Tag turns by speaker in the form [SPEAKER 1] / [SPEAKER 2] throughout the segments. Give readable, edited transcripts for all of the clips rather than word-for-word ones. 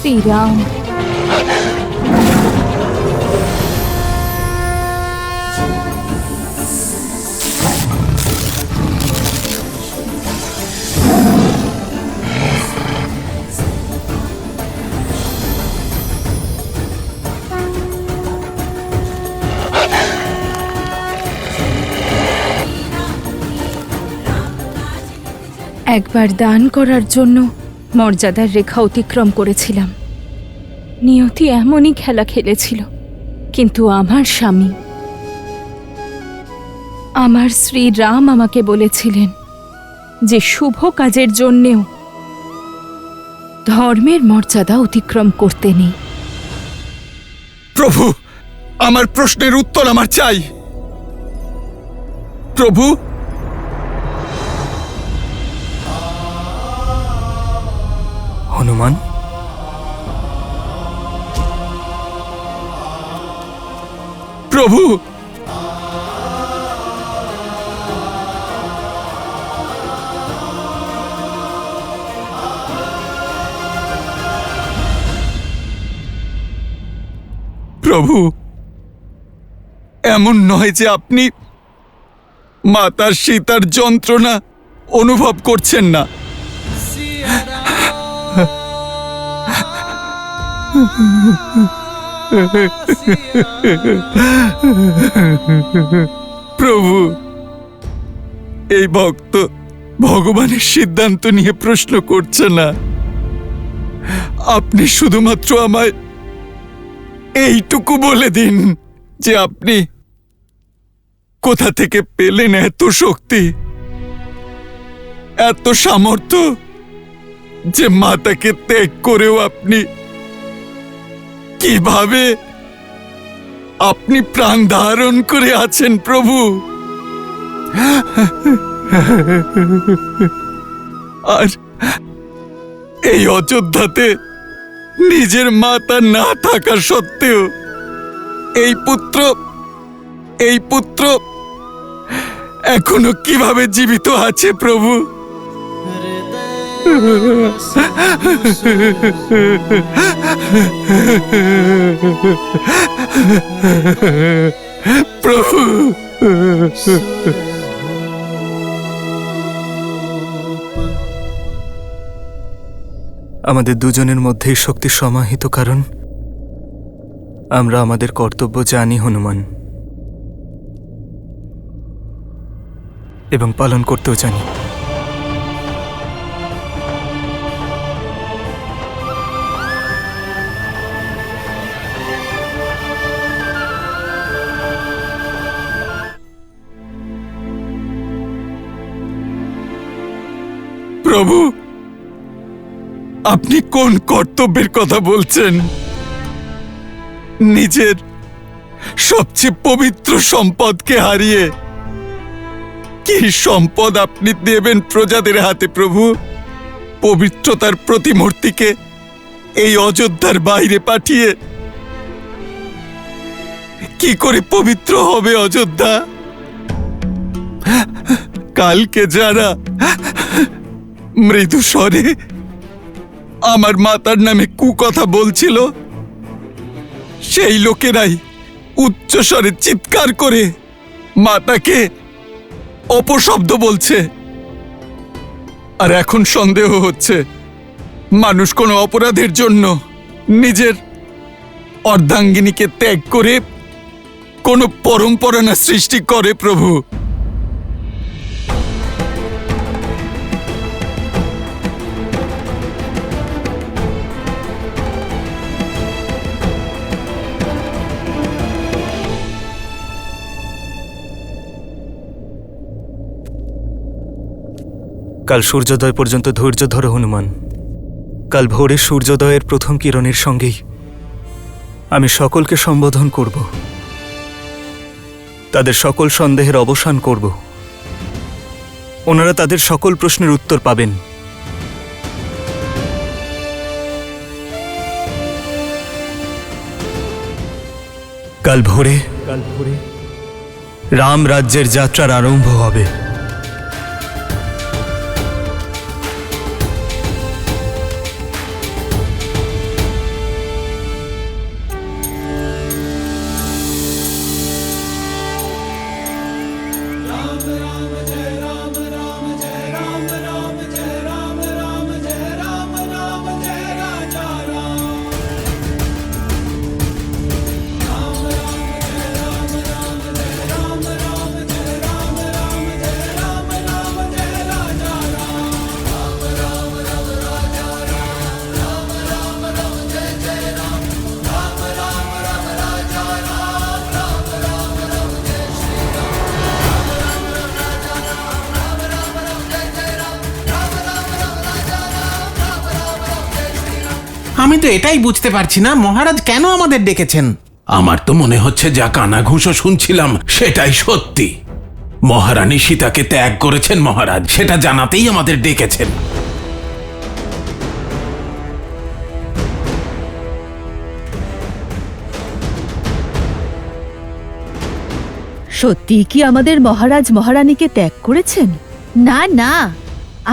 [SPEAKER 1] শ্রীরাম। একবার দান করার জন্য মর্যাদার রেখা অতিক্রম করেছিলাম। নিয়তি এমনই খেলা খেলেছিল, কিন্তু আমার স্বামী, আমার শ্রীরাম আমাকে বলেছিলেন যে শুভ কাজের জন্যেও ধর্মের মর্যাদা অতিক্রম করতে নেই।
[SPEAKER 2] প্রভু, আমার প্রশ্নের উত্তর আমার চাই। প্রভু,
[SPEAKER 3] হনুমান,
[SPEAKER 2] প্রভু, প্রভু, এমন নয় যে আপনি মাতা সীতার যন্ত্রণা অনুভব করছেন না। প্রভু, এই ভক্ত ভগবানের সিদ্ধান্ত নিয়ে প্রশ্ন করছে না। আপনি শুধুমাত্র আমায় এইটুকু বলে দিন যে আপনি কোথা থেকে পেলেন এত শক্তি, এত সামর্থ্য, যে মাতাকে ত্যাগ করেও আপনি কিভাবে আপনি প্রাণ ধারণ করে আছেন প্রভু। আর এই অযোধ্যাতে নিজের মাতা না থাকা সত্ত্বেও এই পুত্র এখনো কিভাবে জীবিত আছে প্রভু। প্রভু,
[SPEAKER 3] আমাদের দুজনের মধ্যেই শক্তি সমাহিত, কারণ আমরা আমাদের কর্তব্য জানি হনুমান, এবং পালন করতেও জানি।
[SPEAKER 2] প্রভু, আপনি কোন কর্তব্যের কথা বলছেন? নিজের সবচেয়ে পবিত্র সম্পদকে হারিয়ে কি সম্পদ আপনি দেবেন প্রজাদের হাতে প্রভু? পবিত্রতার প্রতিমূর্তিকে এই অযোধ্যার বাইরে পাঠিয়ে কি করে পবিত্র হবে অযোধ্যা? কালকে যারা মৃদু স্বরে আমার মাতার নামে কুকথা বলছিল, সেই লোকেরাই উচ্চ স্বরে চিৎকার করে মাতাকে অপশব্দ বলছে। আর এখন সন্দেহ হচ্ছে মানুষ কোনো অপরাধের জন্য নিজের অর্ধাঙ্গিনীকে ত্যাগ করে কোনো পরম্পরা না সৃষ্টি করে প্রভু।
[SPEAKER 3] কাল সূর্যোদয় পর্যন্ত ধৈর্য ধরো হনুমান। কাল ভোরে সূর্যোদয়ের প্রথম কিরণের সঙ্গেই আমি সকলকে সম্বোধন করব, তাদের সকল সন্দেহের অবসান করব। ওনারা তাদের সকল প্রশ্নের উত্তর পাবেন। কাল ভোরে রাম রাজ্যের যাত্রার আরম্ভ হবে।
[SPEAKER 4] আমি তো এটাই বুঝতে পারছি না মহারাজ কেন আমাদের ডেকেছেন। আমার তো মনে হচ্ছে যা কানাঘুষো শুনছিলাম সেটাই সত্যি। মহারানী সীতাকে ত্যাগ করেছেন মহারাজ, সেটা জানাতেই আমাদের ডেকেছেন।
[SPEAKER 5] সত্যি কি আমাদের মহারাজ মহারানীকে ত্যাগ করেছেন? না না,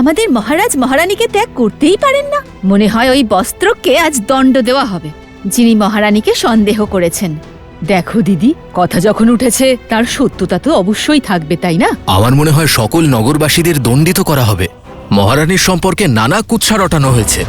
[SPEAKER 5] আমাদের মহারাজ মহারানীকে ত্যাগ করতেই পারেন না। মনে হয় ওই বস্ত্রকে আজ দণ্ড দেওয়া হবে, যিনি মহারানীকে সন্দেহ করেছেন। দেখো দিদি, কথা যখন উঠেছে তার সত্যতা তো অবশ্যই থাকবে, তাই না?
[SPEAKER 6] আমার মনে হয় সকল নগরবাসীদের দণ্ডিত করা হবে। মহারানীর সম্পর্কে নানা কুৎসা রটানো হয়েছে।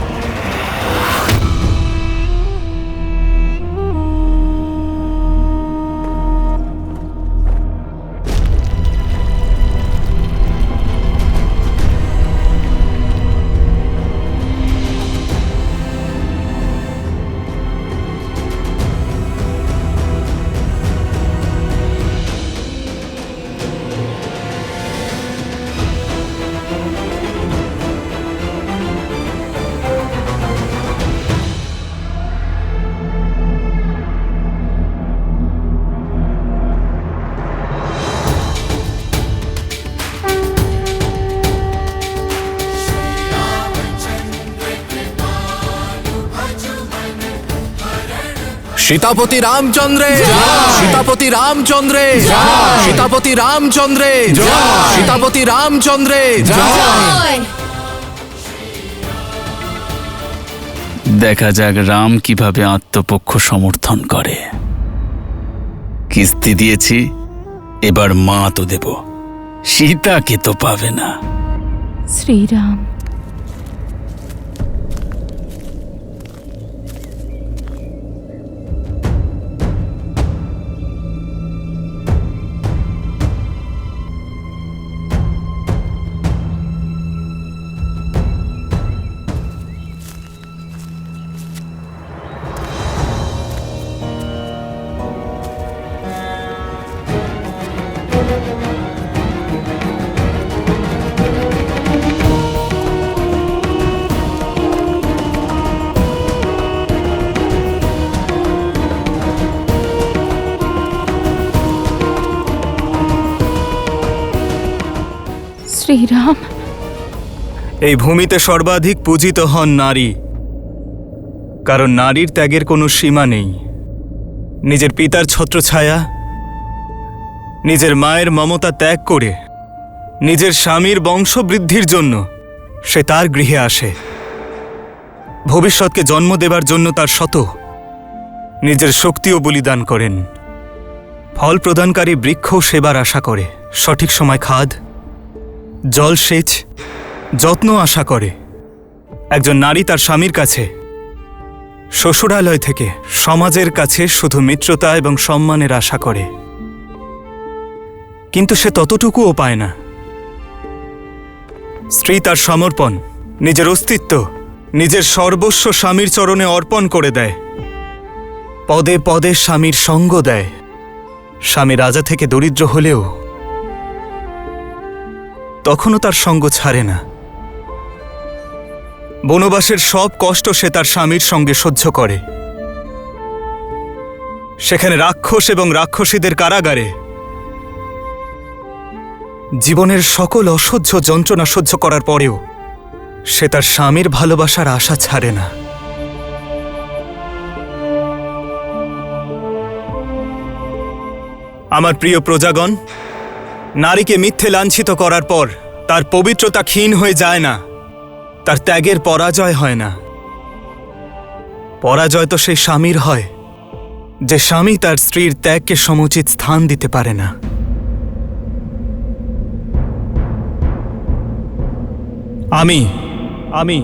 [SPEAKER 6] সীতাপতি রামচন্দ্রে, সীতাপতি রামচন্দ্রে, সীতাপতি রামচন্দ্রে, সীতাপতি রামচন্দ্রে।
[SPEAKER 2] দেখা যাক রাম কিভাবে আত্মপক্ষ সমর্থন করে। কিস্তি দিয়েছি, এবার মা তো দেব, সীতাকে তো পাবে না।
[SPEAKER 1] শ্রীরাম, শ্রীরাম,
[SPEAKER 3] এই ভূমিতে সর্বাধিক পূজিত হন নারী, কারণ নারীর ত্যাগের কোনো সীমা নেই। নিজের পিতার ছত্রছায়া, নিজের মায়ের মমতা ত্যাগ করে নিজের স্বামীর বংশবৃদ্ধির জন্য সে তার গৃহে আসে। ভবিষ্যৎকে জন্ম দেবার জন্য তার শত নিজের শক্তিও বলিদান করেন। ফল প্রদানকারী বৃক্ষও সেবার আশা করে, সঠিক সময় খাদ, জলসেচ, যত্ন আশা করে। একজন নারী তার স্বামীর কাছে, শ্বশুরালয় থেকে সমাজের কাছে শুধু মিত্রতা এবং সম্মানের আশা করে, কিন্তু সে ততটুকুও পায় না। স্ত্রী তার সমর্পণ, নিজের অস্তিত্ব, নিজের সর্বস্ব স্বামীর চরণে অর্পণ করে দেয়। পদে পদে স্বামীর সঙ্গ দেয়। স্বামী রাজা থেকে দরিদ্র হলেও তখনও তার সঙ্গ ছাড়ে না। বনবাসের সব কষ্ট সে তার স্বামীর সঙ্গে সহ্য করে। সেখানে রাক্ষস এবং রাক্ষসীদের কারাগারে জীবনের সকল অসহ্য যন্ত্রণা সহ্য করার পরেও সে তার স্বামীর ভালোবাসার আশা ছাড়ে না। আমার প্রিয় প্রজাগণ, নারীকে মিথ্যে লাঞ্ছিত করার পর তার পবিত্রতা ক্ষীণ হয়ে যায় না, তার ত্যাগের পরাজয় হয় না। পরাজয় তো সেই স্বামীর হয় যে স্বামী তার স্ত্রীর ত্যাগকে সমুচিত স্থান দিতে পারে না। আমি আমি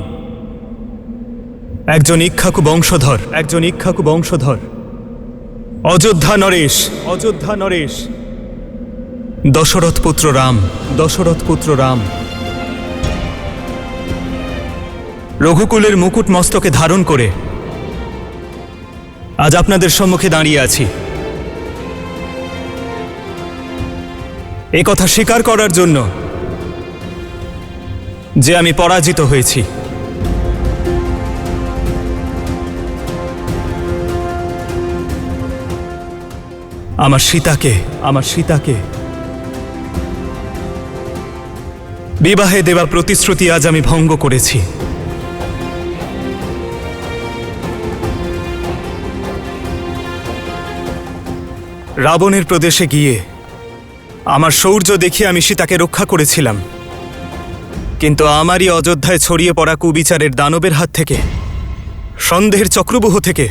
[SPEAKER 3] একজন ইক্ষ্বাকু বংশধর, অযোধ্যা নরেশ, দশরথ পুত্র রাম, রঘুকুলের মুকুট মস্তকে ধারণ করে আজ আপনাদের সম্মুখে দাঁড়িয়ে আছি। এ কথা স্বীকার করার জন্য যে আমি পরাজিত হয়েছি। আমার সীতাকে বিবাহে দেওয়া প্রতিশ্রুতি আজ আমি ভঙ্গ করেছি। রাবণের প্রদেশে গিয়ে আমার শৌর্য দেখিয়ে আমি সীতাকে রক্ষা করেছিলাম, কিন্তু আমারই অযোধ্যায় ছড়িয়ে পড়া কুবিচারের দানবের হাত থেকে, সন্দেহের চক্রব্যূহ থেকে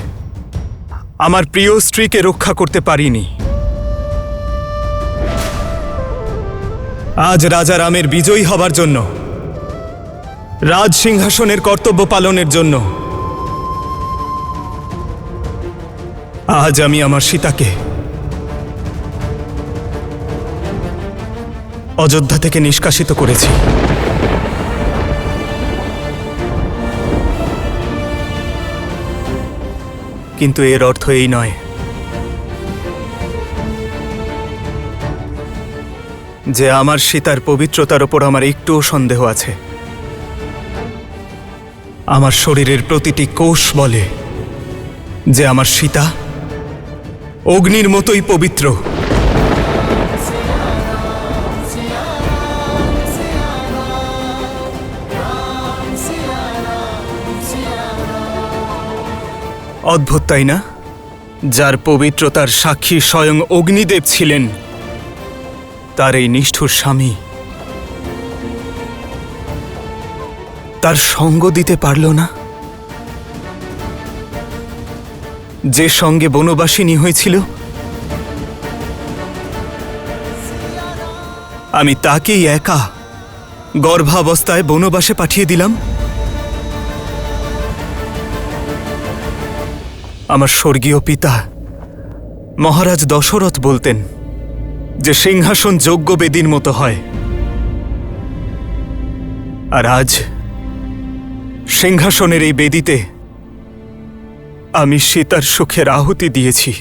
[SPEAKER 3] আমার প্রিয় স্ত্রীকে রক্ষা করতে পারিনি। আজ রাজা রামের বিজয়ী হবার জন্য, রাজ সিংহাসনের কর্তব্য পালনের জন্য আজ আমি আমার সীতাকে অযোধ্যা থেকে নিষ্কাশিত করেছি। কিন্তু এর অর্থ এই নয় যে আমার সীতার পবিত্রতার ওপর আমার একটুও সন্দেহ আছে। আমার শরীরের প্রতিটি কোষ বলে যে আমার সীতা অগ্নির মতোই পবিত্র। অদ্ভুত তাই না? যার পবিত্রতার সাক্ষী স্বয়ং অগ্নিদেব ছিলেন, তার এই নিষ্ঠুর স্বামী তার সঙ্গ দিতে পারল না। যে সঙ্গে বনবাসিনী হয়েছিল, আমি তাকেই একা গর্ভাবস্থায় বনবাসে পাঠিয়ে দিলাম। আমার স্বর্গীয় পিতা মহারাজ দশরথ বলতেন যে সিংহাসন যোগ্য বেদীর মতো হয়, আর আজ সিংহাসনের এই বেদিতে আমি সীতার সুখের আহুতি দিয়েছি।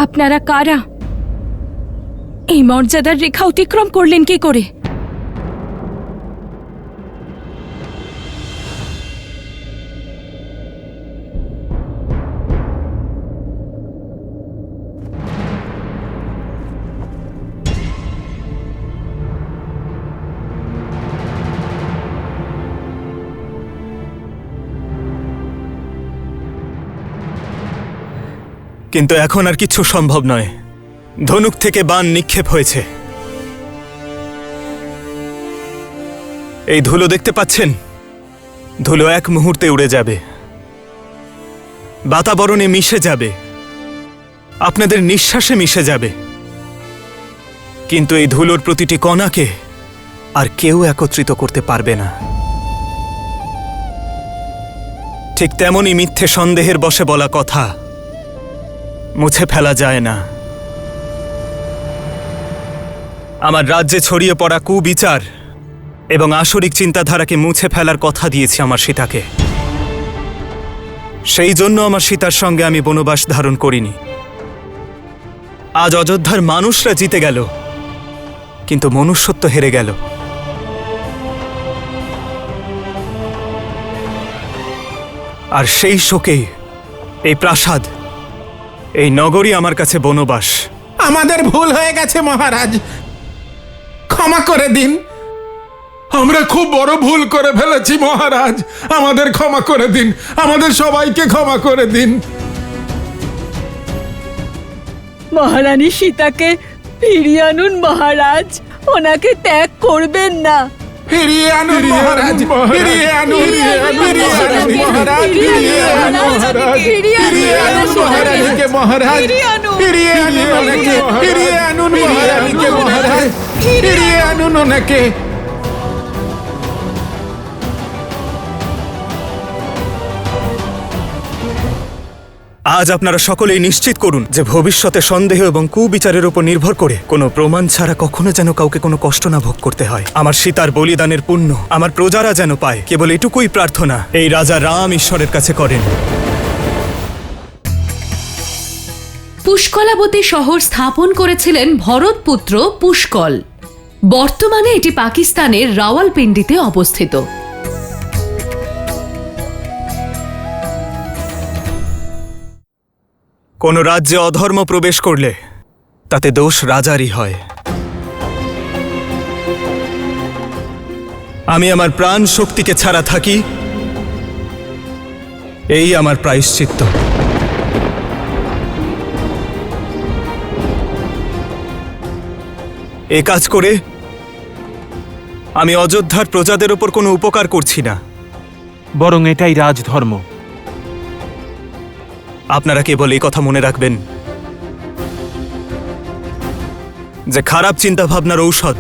[SPEAKER 1] আপনারা কারা? এই মর্যাদার রেখা অতিক্রম করলেন কি করে?
[SPEAKER 3] কিন্তু এখন আর কিছু সম্ভব নয়। ধনুক থেকে বাণ নিক্ষেপ হয়েছে। এই ধুলো দেখতে পাচ্ছেন? ধুলো এক মুহূর্তে উড়ে যাবে, বাতাবরণে মিশে যাবে, আপনাদের নিঃশ্বাসে মিশে যাবে। কিন্তু এই ধুলোর প্রতিটি কণাকে আর কেউ একত্রিত করতে পারবে না। ঠিক তেমনই মিথ্যে সন্দেহের বশে বলা কথা মুছে ফেলা যায় না। আমার রাজ্যে ছড়িয়ে পড়া কুবিচার এবং আসরিক চিন্তাধারাকে মুছে ফেলার কথা দিয়েছি আমার সীতাকে। সেই জন্য আমার সীতার সঙ্গে আমি বনবাস ধারণ করিনি। আজ অযোধ্যার মানুষরা জিতে গেল, কিন্তু মনুষ্যত্ব হেরে গেল। আর সেই শোকে এই প্রাসাদ, এই নগরী আমার কাছে বনবাস।
[SPEAKER 4] আমাদের ভুল হয়ে গেছে মহারাজ, ক্ষমা করে দিন। আমরা খুব বড় ভুল করে ফেলেছি মহারাজ, আমাদের ক্ষমা করে দিন, আমাদের সবাইকে ক্ষমা করে দিন।
[SPEAKER 5] মহারানী সীতাকে ফিরিয়ে আনুন মহারাজ, ওনাকে ত্যাগ করবেন না।
[SPEAKER 4] ফিরিয়ে আনুন মহারাজ, ফিরিয়ে আনুন, ফিরিয়ে আনুন মহারাজ, ফিরিয়ে আনুন মহারাজ, ফিরিয়ে আনুন মহারানীকে মহারাজ, ফিরিয়ে আনুন ওনাকে, ফিরিয়ে আনুন মহারানীকে মহারাজ, ফিরিয়ে আনুন ওনাকে।
[SPEAKER 3] আজ আপনারা সকলেই নিশ্চিত করুন যে ভবিষ্যতে সন্দেহ এবং কুবিচারের উপর নির্ভর করে কোনো প্রমাণ ছাড়া কখনো যেন কাউকে কোনো কষ্ট না ভোগ করতে হয়। আমার সীতার বলিদানের পুণ্য আমার প্রজারা যেন পায়, কেবল এটুকুই প্রার্থনা এই রাজা রাম ঈশ্বরের কাছে করেন।
[SPEAKER 7] পুষ্কলাবতী শহর স্থাপন করেছিলেন ভরতপুত্র পুষ্কল। বর্তমানে এটি পাকিস্তানের রাওয়ালপিন্ডিতে অবস্থিত।
[SPEAKER 3] কোনো রাজ্যে অধর্ম প্রবেশ করলে তাতে দোষ রাজারই হয়। আমি আমার প্রাণ শক্তিকে ছাড়া থাকি, এই আমার প্রায়শ্চিত্ত। এ কাজ করে আমি অযোধ্যার প্রজাদের ওপর কোনো উপকার করছি না,
[SPEAKER 8] বরং এটাই রাজধর্ম।
[SPEAKER 3] আপনারা কেবল এই কথা মনে রাখবেন যে খারাপ চিন্তাভাবনার ঔষধ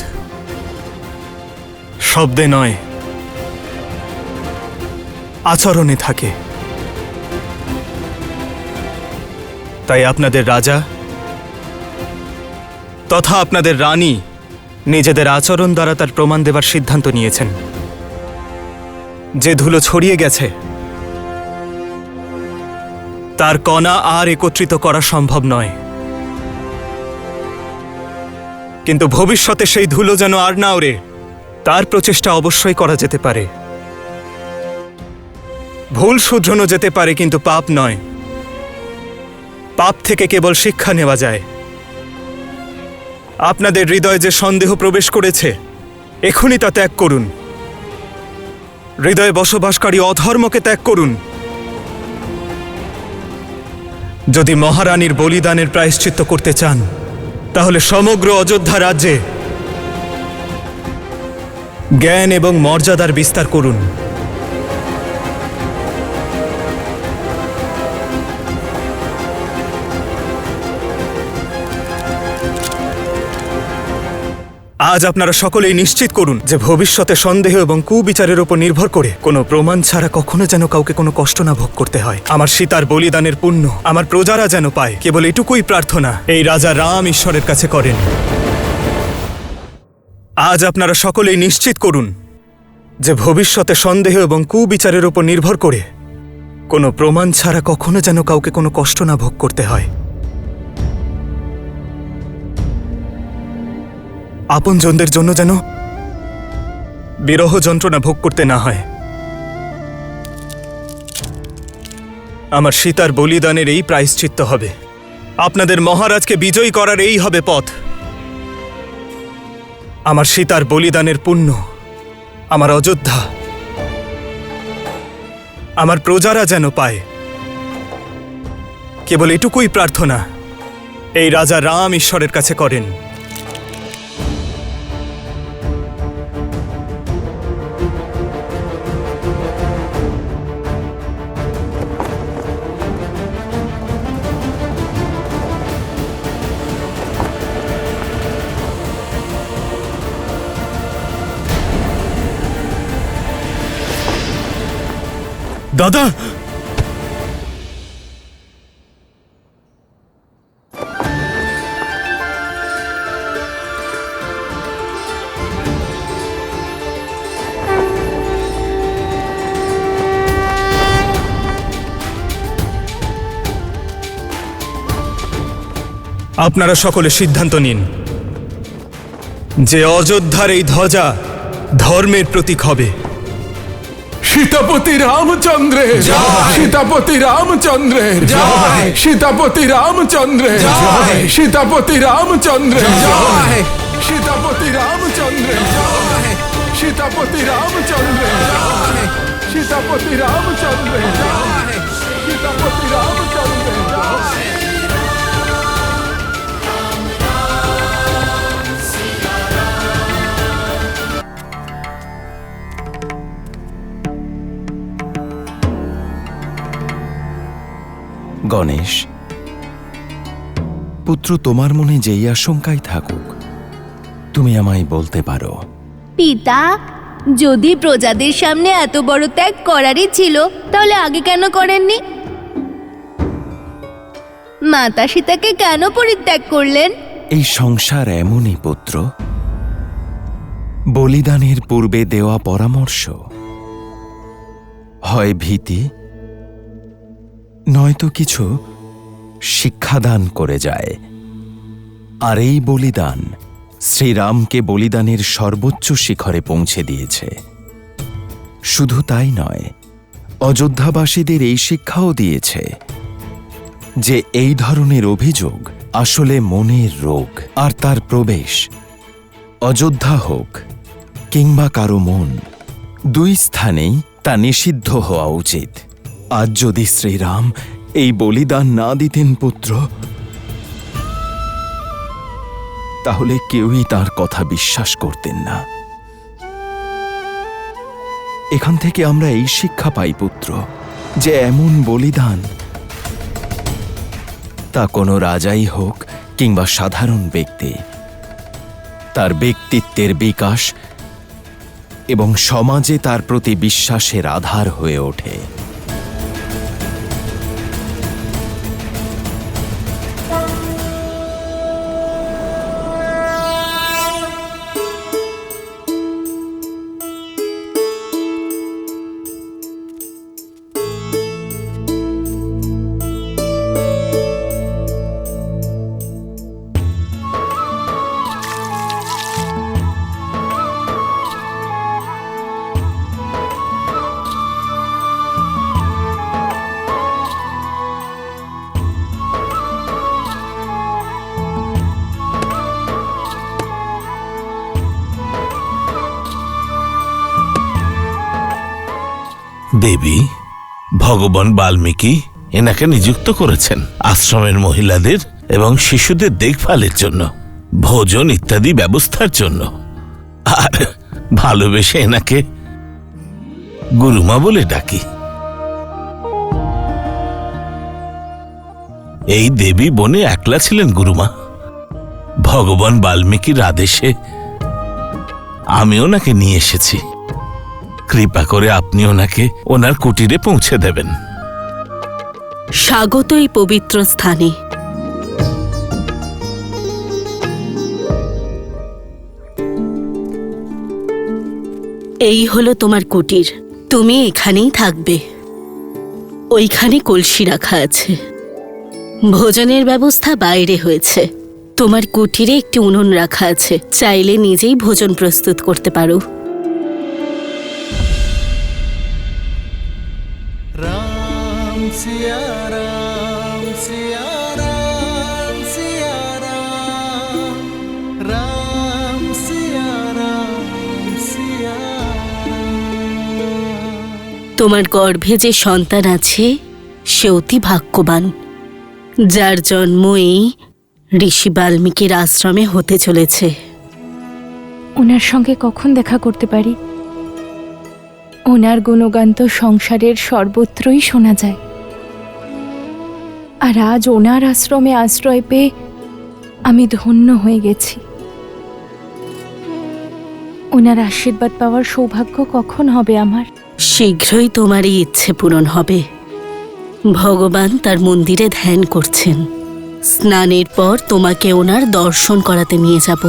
[SPEAKER 3] শব্দে নয়, আচরণে থাকে। তাই আপনাদের রাজা তথা আপনাদের রানী নিজেদের আচরণ দ্বারা তার প্রমাণ দেবার সিদ্ধান্ত নিয়েছেন। যে ধুলো ছড়িয়ে গেছে তার কণা আর একত্রিত করা সম্ভব নয়, কিন্তু ভবিষ্যতে সেই ধুলো যেন আর না ওড়ে তার প্রচেষ্টা অবশ্যই করা যেতে পারে। ভুল শুধরানো যেতে পারে, কিন্তু পাপ নয়। পাপ থেকে কেবল শিক্ষা নেওয়া যায়। আপনাদের হৃদয়ে যে সন্দেহ প্রবেশ করেছে এখনই তা ত্যাগ করুন। হৃদয়ে বসবাসকারী অধর্মকে ত্যাগ করুন। যদি মহারানীর বলিদানের প্রায়শ্চিত্ত করতে চান তাহলে সমগ্র অযোধ্যা রাজ্যে জ্ঞান এবং মর্যাদার বিস্তার করুন। আজ আপনারা সকলেই নিশ্চিত করুন যে ভবিষ্যতে সন্দেহ এবং কুবিচারের উপর নির্ভর করে কোনো প্রমাণ ছাড়া কখনো যেন কাউকে কোনো কষ্ট না ভোগ করতে হয়। আমার সীতার বলিদানের পুণ্য আমার প্রজারা যেন পায়, কেবল এটুকুই প্রার্থনা এই রাজা রাম ঈশ্বরের কাছে করেন। আজ আপনারা সকলেই নিশ্চিত করুন যে ভবিষ্যতে সন্দেহ এবং কুবিচারের উপর নির্ভর করে কোনো প্রমাণ ছাড়া কখনো যেন কাউকে কোনো কষ্ট না ভোগ করতে হয়। আপনজনদের জন্য যেন বিরহ যন্ত্রণা ভোগ করতে না হয়। আমার সীতার বলিদানের এই প্রায়শ্চিত্ত হবে। আপনাদের মহারাজকে বিজয়ী করার এই হবে পথ। আমার সীতার বলিদানের পুণ্য আমার অযোধ্যা আমার প্রজারা যেন পায়, কেবল এটুকুই প্রার্থনা এই রাজা রাম ঈশ্বরের কাছে করেন। দাদা, আপনারা সকলে সিদ্ধান্ত নিন যে অযোধ্যার এই ধ্বজা ধর্মের প্রতীক হবে।
[SPEAKER 4] সীতাপতি রামচন্দ্রের জয়, সীতাপতি রামচন্দ্রের জয়, সীতাপতি রামচন্দ্রের জয়, সীতাপতি রামচন্দ্রের জয়, সীতাপতি রামচন্দ্রের জয়, সীতাপতি রামচন্দ্রের জয়, সীতাপতি রামচন্দ্রের জয়, সীতাপতি রামচন্দ্রের জয়।
[SPEAKER 9] গণেশ পুত্র, তোমার মনে যেই আশঙ্কাই থাকুক তুমি আমায় বলতে পারো।
[SPEAKER 5] পিতা, যদি প্রজাদের সামনে এত বড় ত্যাগ করারই ছিল তাহলে আগে কেন করেননি? মাতা সীতাকে কেন পরিত্যাগ করলেন?
[SPEAKER 9] এই সংসার এমনই পুত্র, বলিদানের পূর্বে দেওয়া পরামর্শ হয় ভীতি, নয়তো কিছু শিক্ষাদান করে যায়। আর এই বলিদান শ্রীরামকে বলিদানের সর্বোচ্চ শিখরে পৌঁছে দিয়েছে। শুধু তাই নয়, অযোধ্যাবাসীদের এই শিক্ষাও দিয়েছে যে এই ধরনের অভিযোগ আসলে মনের রোগ, আর তার প্রবেশ অযোধ্যা হোক কিংবা কারো মন, দুই স্থানেই তা নিষিদ্ধ হওয়া উচিত। আজ যদি শ্রীরাম এই বলিদান না দিতেন পুত্র, তাহলে কেউই তার কথা বিশ্বাস করতেন না। এখান থেকে আমরা এই শিক্ষা পাই পুত্র, যে এমন বলিদান তা কোনো রাজাই হোক কিংবা সাধারণ ব্যক্তি, তার ব্যক্তিত্বের বিকাশ এবং সমাজে তার প্রতি বিশ্বাসের আধার হয়ে ওঠে।
[SPEAKER 10] দেবী, ভগবান বাল্মীকি এনাকে নিযুক্ত করেছেন আশ্রমের মহিলাদের এবং শিশুদের দেখভালের জন্য, ভোজন ইত্যাদি ব্যবস্থার জন্য, আর ভালোবেসে এনাকে গুরুমা বলে ডাকি। এই দেবী বনে একলা ছিলেন গুরুমা। ভগবান বাল্মীকির আদেশে আমি ওনাকে নিয়ে এসেছি। কৃপা করে আপনি ওনাকে ওনার কুটিরে পৌঁছে দেবেন।
[SPEAKER 11] স্বাগত এই পবিত্র স্থানে। এই হলো তোমার কুটির, তুমি এখানেই থাকবে। ওইখানে কলসি রাখা আছে। ভোজনের ব্যবস্থা বাইরে হয়েছে। তোমার কুটিরে একটি উনুন রাখা আছে, চাইলে নিজেই ভোজন প্রস্তুত করতে পারো।
[SPEAKER 12] রাম সিয়া রাম সিয়া রাম সিয়া রাম, রাম সিয়া রাম সিয়া রাম।
[SPEAKER 11] তোমার গর্ভে যে সন্তান আছে সে অতি ভাগ্যবান, যার জন্ম এই ঋষি বাল্মীকির আশ্রমে হতে চলেছে।
[SPEAKER 1] ওনার সঙ্গে কখন দেখা করতে পারি? ওনার গুণগান তো সংসারের সর্বত্রই শোনা যায়, আর আজ ওনার আশ্রমে আশ্রয় পেয়ে আমি ধন্য হয়ে গেছি। ওনার আশীর্বাদ পাওয়ার সৌভাগ্য কখন হবে আমার?
[SPEAKER 11] শীঘ্রই তোমার এই ইচ্ছে পূরণ হবে। ভগবান তার মন্দিরে ধ্যান করছেন। স্নানের পর তোমাকে ওনার দর্শন করাতে নিয়ে যাব।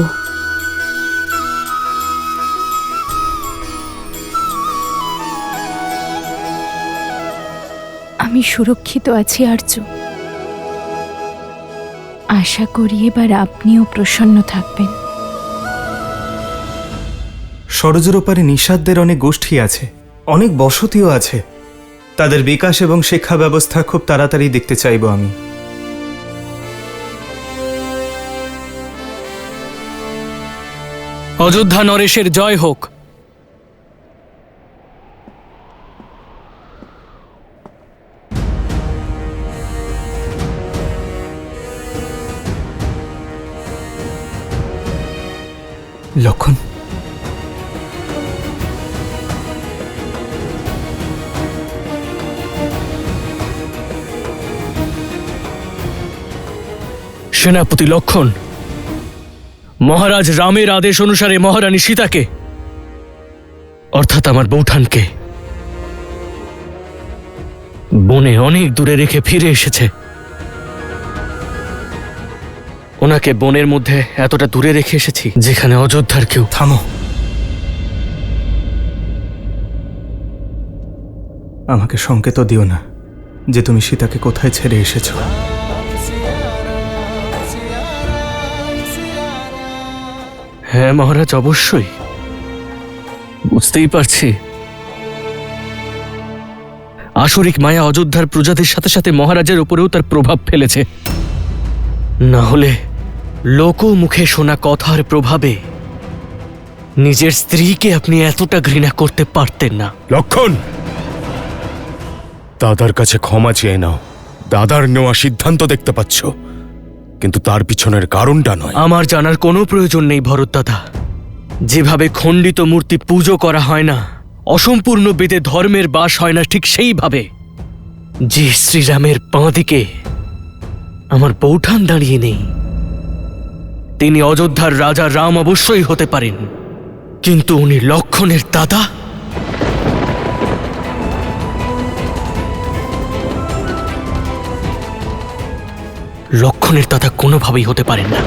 [SPEAKER 1] আমি সুরক্ষিত আছি আর্য। আশা করি এবার আপনিও প্রসন্ন থাকবেন।
[SPEAKER 3] সরোজের ওপারে নিষাদদের অনেক গোষ্ঠী আছে, অনেক বসতিও আছে। তাদের বিকাশ এবং শিক্ষা ব্যবস্থা খুব তাড়াতাড়ি দেখতে চাইব আমি।
[SPEAKER 13] অযোধ্যা নরেশের জয় হোক।
[SPEAKER 3] লক্ষণ,
[SPEAKER 13] সেনাপতি লক্ষণ, মহারাজ রামের আদেশ অনুসারে মহারানী সীতাকে, অর্থাৎ আমার বৌঠানকে, বনে অনেক দূরে রেখে ফিরে এসেছে। ওনাকে বনের মধ্যে এতটা দূরে রেখে এসেছি যেখানে অযোধ্যার কেউ।
[SPEAKER 3] থামো। আমাকে সংকেত দিও না যে তুমি সীতাকে কোথায় ছেড়ে এসেছো।
[SPEAKER 13] হ্যাঁ মহারাজ, অবশ্যই বুঝতেই পারছি। আসরিক মায়া অযোধ্যার প্রজাদের সাথে সাথে মহারাজের উপরেও তার প্রভাব ফেলেছে। না হলে লোকমুখে শোনা কথার প্রভাবে নিজের স্ত্রীকে আপনি এতটা ঘৃণা করতে পারতেন না।
[SPEAKER 14] লক্ষণ, দাদার কাছে ক্ষমা চেয়ে নাও। দাদার নেওয়া সিদ্ধান্ত দেখতে পাচ্ছ, কিন্তু তার পিছনের কারণটা নয়।
[SPEAKER 13] আমার জানার কোনো প্রয়োজন নেই ভরত দাদা। যেভাবে খণ্ডিত মূর্তি পুজো করা হয় না, অসম্পূর্ণ বেদে ধর্মের বাস হয় না, ঠিক সেইভাবে যে শ্রীরামের বাঁ দিকে আমার বৌঠান দাঁড়িয়ে নেই, তিনি অযোধ্যার রাজা রাম অবশ্যই হতে পারেন, কিন্তু উনি লক্ষণের দাদা। লক্ষণের দাদা কোনোভাবেই হতে পারেন না।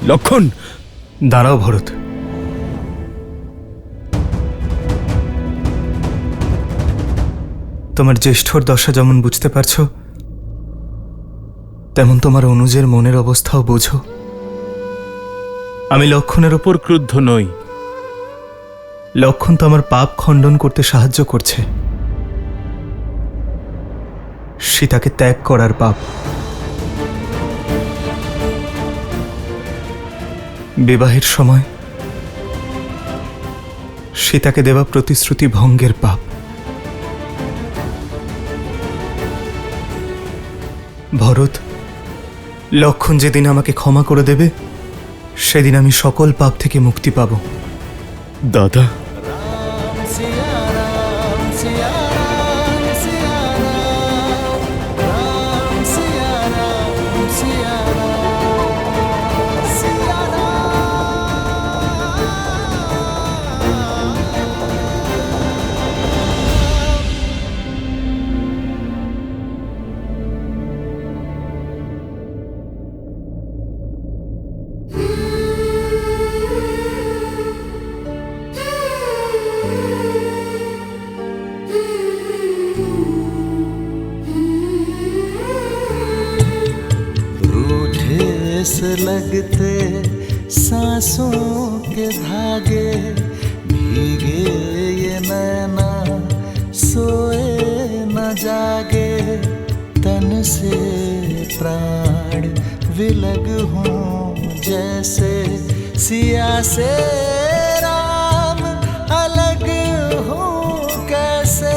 [SPEAKER 14] লক্ষণ,
[SPEAKER 3] দাঁড়াও ভরত। তোমার জ্যেষ্ঠর দশা যেমন বুঝতে পারছো, তেমন তোমার অনুজের মনের অবস্থাও বোঝো। আমি লক্ষণের ওপর ক্রুদ্ধ নই। লক্ষণ তো আমার পাপ খণ্ডন করতে সাহায্য করছে। সীতাকে ত্যাগ করার পাপ, বিবাহের সময় সীতাকে দেওয়া প্রতিশ্রুতি ভঙ্গের পাপ। ভরত, লক্ষণ যেদিন আমাকে ক্ষমা করে দেবে, সেদিন আমি সকল পাপ থেকে মুক্তি পাব।
[SPEAKER 14] দাদা,
[SPEAKER 12] से लगते सांसों के धागे, भीगे ये नैना सोए न जागे, तन से प्राण विलग हों जैसे सिया से राम अलग हो कैसे।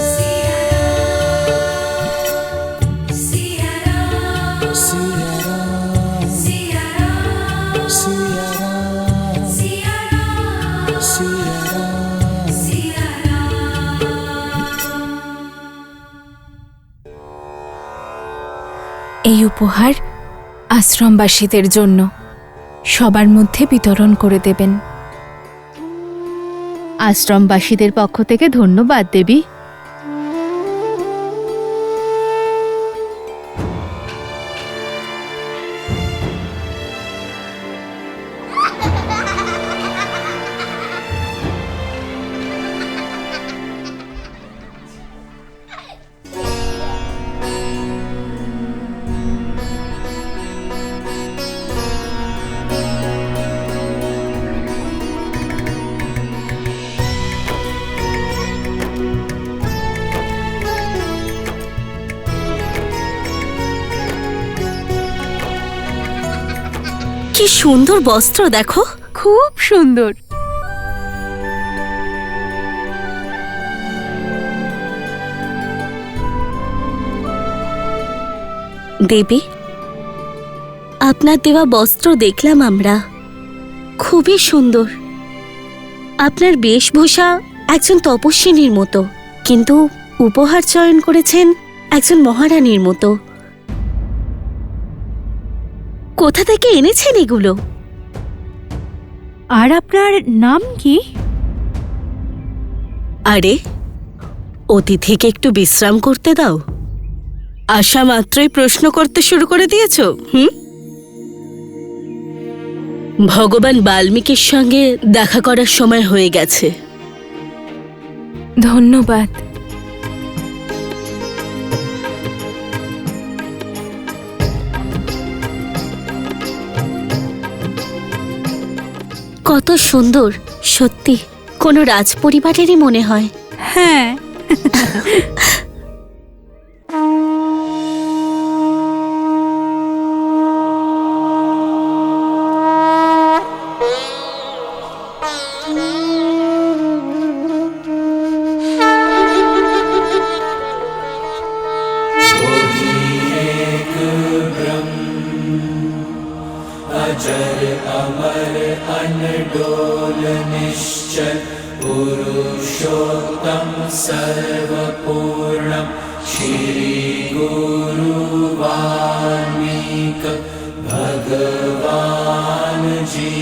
[SPEAKER 1] এই উপহার আশ্রমবাসীদের জন্য সবার মধ্যে বিতরণ করে দেবেন।
[SPEAKER 5] আশ্রমবাসীদের পক্ষ থেকে ধন্যবাদ দেবী।
[SPEAKER 11] কি সুন্দর বস্ত্র দেখো,
[SPEAKER 1] খুব সুন্দর।
[SPEAKER 11] দেবী, আপনার দেওয়া বস্ত্র দেখলাম আমরা, খুবই সুন্দর। আপনার বেশভূষা একজন তপস্বিনীর মতো, কিন্তু উপহার চয়ন করেছেন একজন মহারানীর মতো। কোথা থেকে এনেছেন এগুলো?
[SPEAKER 5] আর আপনার নাম কি?
[SPEAKER 11] আরে, অতিথিকে একটু বিশ্রাম করতে দাও। আসা মাত্রই প্রশ্ন করতে শুরু করে দিয়েছ। ভগবান বাল্মীকির সঙ্গে দেখা করার সময় হয়ে গেছে।
[SPEAKER 1] ধন্যবাদ।
[SPEAKER 11] কত সুন্দর, সত্যি কোনো রাজপরিবারেরই মনে হয়।
[SPEAKER 5] হ্যাঁ।
[SPEAKER 12] अजर अमर अनडोल निश्चल पुरुषोत्तम सर्वपूर्णम श्री गुरु वाल्मीक भगवान जी।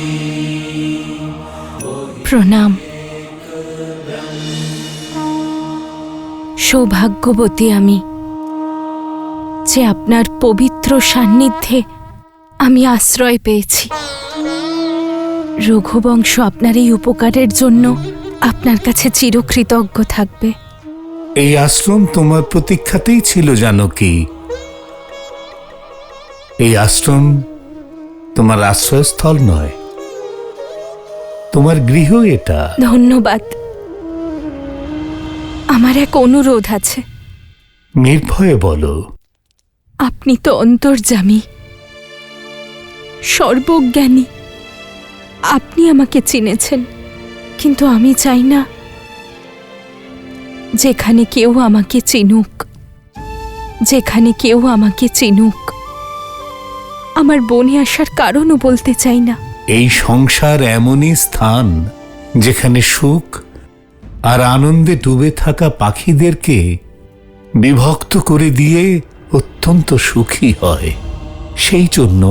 [SPEAKER 1] প্রণাম। সৌভাগ্যবতী আমি যে আপনার পবিত্র সান্নিধ্যে আমি আশ্রয় পেয়েছি। রঘুবংশ আপনার এই উপকারের জন্য আপনার কাছে চিরকৃতজ্ঞ থাকবে।
[SPEAKER 15] এই আশ্রম তোমার প্রতীক্ষাতেই ছিল, জানো কি? এই আশ্রম তোমার আশ্রয়স্থল নয়, তোমার গৃহ এটা।
[SPEAKER 1] ধন্যবাদ। আমার এক অনুরোধ আছে।
[SPEAKER 15] নির্ভয়ে বলো।
[SPEAKER 1] আপনি তো অন্তর্যামী, সর্বজ্ঞানী। আপনি আমাকে চিনেছেন, কিন্তু আমি চাই না যেখানে কেউ আমাকে চিনুক, যেখানে কেউ আমাকে চিনুক। আমার বনে আসার কারণও বলতে চাই না।
[SPEAKER 15] এই সংসার এমনই স্থান যেখানে সুখ আর আনন্দে ডুবে থাকা পাখিদেরকে বিভক্ত করে দিয়ে অত্যন্ত সুখী হয়। সেই জন্য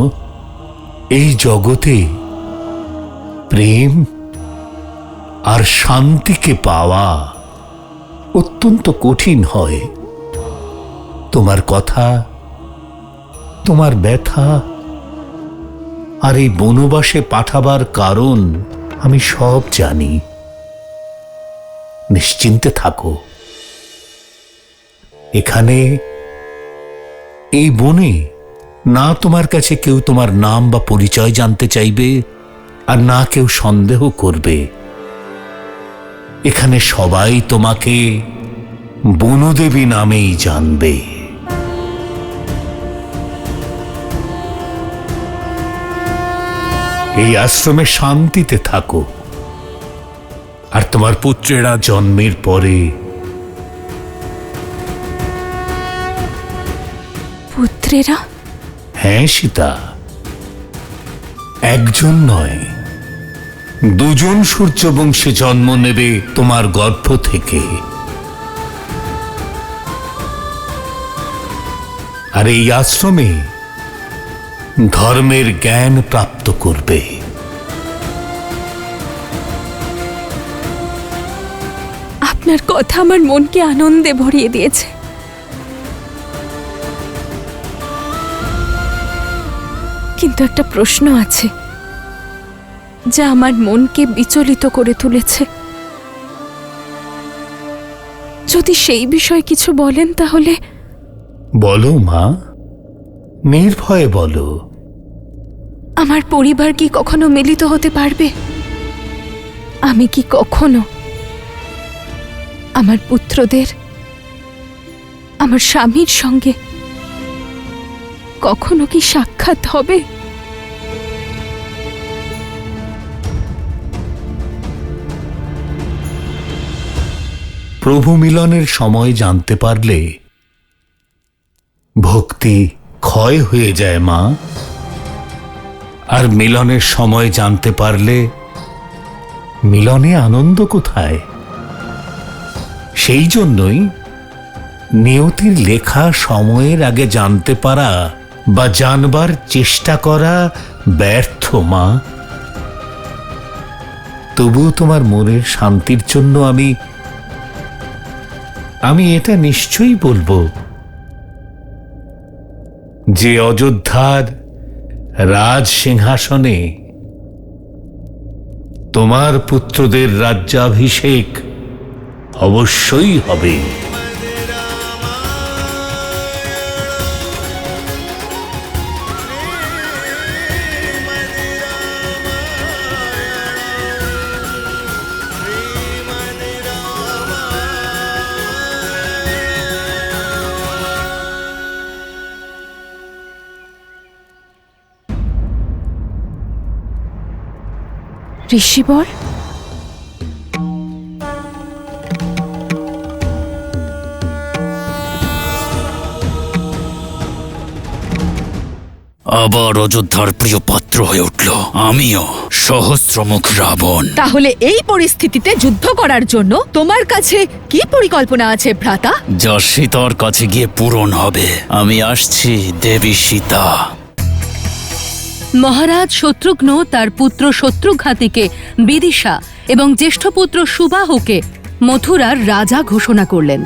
[SPEAKER 15] এই জগতে প্রেম আর শান্তিকে পাওয়া অত্যন্ত কঠিন হয়। তোমার কথা, তোমার ব্যথা আর এই বনবাসে পাঠাবার কারণ আমি সব জানি। নিশ্চিন্তে থাকো। এখানে এই বনে না তোমার কাছে কেউ তোমার নাম বা পরিচয় জানতে চাইবে, আর না কেউ সন্দেহ করবে। এখানে সবাই তোমাকে বনদেবী নামেই জানবে। এই আশ্রমে শান্তিতে থাকো, আর তোমার পুত্রেরা জন্মের পরে।
[SPEAKER 1] পুত্রেরা?
[SPEAKER 15] হ্যাঁ সীতা, একজন নয়, দুজন সূর্যবংশে জন্ম নেবে তোমার গর্ভ থেকে। আর এই আশ্রমে ধর্মের জ্ঞান প্রাপ্ত করবে।
[SPEAKER 1] আপনার কথা আমার মনকে আনন্দে ভরিয়ে দিয়েছে। কিন্তু একটা প্রশ্ন আছে যা আমার মনকে বিচলিত করে তুলেছে। যদি সেই বিষয়ে কিছু বলেন তাহলে।
[SPEAKER 15] বলো মা, নির্ভয়ে বলো।
[SPEAKER 1] আমার পরিবার কি কখনো মিলিত হতে পারবে? আমি কি কখনো আমার পুত্রদের, আমার স্বামীর সঙ্গে কখনো কি সাক্ষাৎ হবে?
[SPEAKER 15] প্রভু মিলনের সময় জানতে পারলে ভক্তি ক্ষয় হয়ে যায় মা, আর মিলনের সময় জানতে পারলে মিলনে আনন্দ কোথায়? সেই জন্যই নিয়তির লেখা সময়ের আগে জানতে পারা বা জানবার চেষ্টা করা ব্যর্থ মা। তবুও তোমার মনের শান্তির জন্য আমি এটা নিশ্চয়ই বলবো যে অযোধ্যার রাজ সিংহাসনে তোমার পুত্রদের রাজ্যাভিষেক অবশ্যই হবে।
[SPEAKER 1] ঋষিবর,
[SPEAKER 6] আবার অযোধ্যার প্রিয় পাত্র হয়ে উঠল আমিও, সহস্রমুখ রাবণ।
[SPEAKER 5] তাহলে এই পরিস্থিতিতে যুদ্ধ করার জন্য তোমার কাছে কি পরিকল্পনা আছে ভ্রাতা?
[SPEAKER 6] যা সীতার কাছে গিয়ে পূরণ হবে। আমি আসছি দেবী সীতা।
[SPEAKER 7] মহারাজ শত্রুঘ্ন তার পুত্র শত্রুঘাতীকে বিদিশা এবং জ্যেষ্ঠ পুত্র সুবাহুকে মথুরার রাজা ঘোষণা করলেন।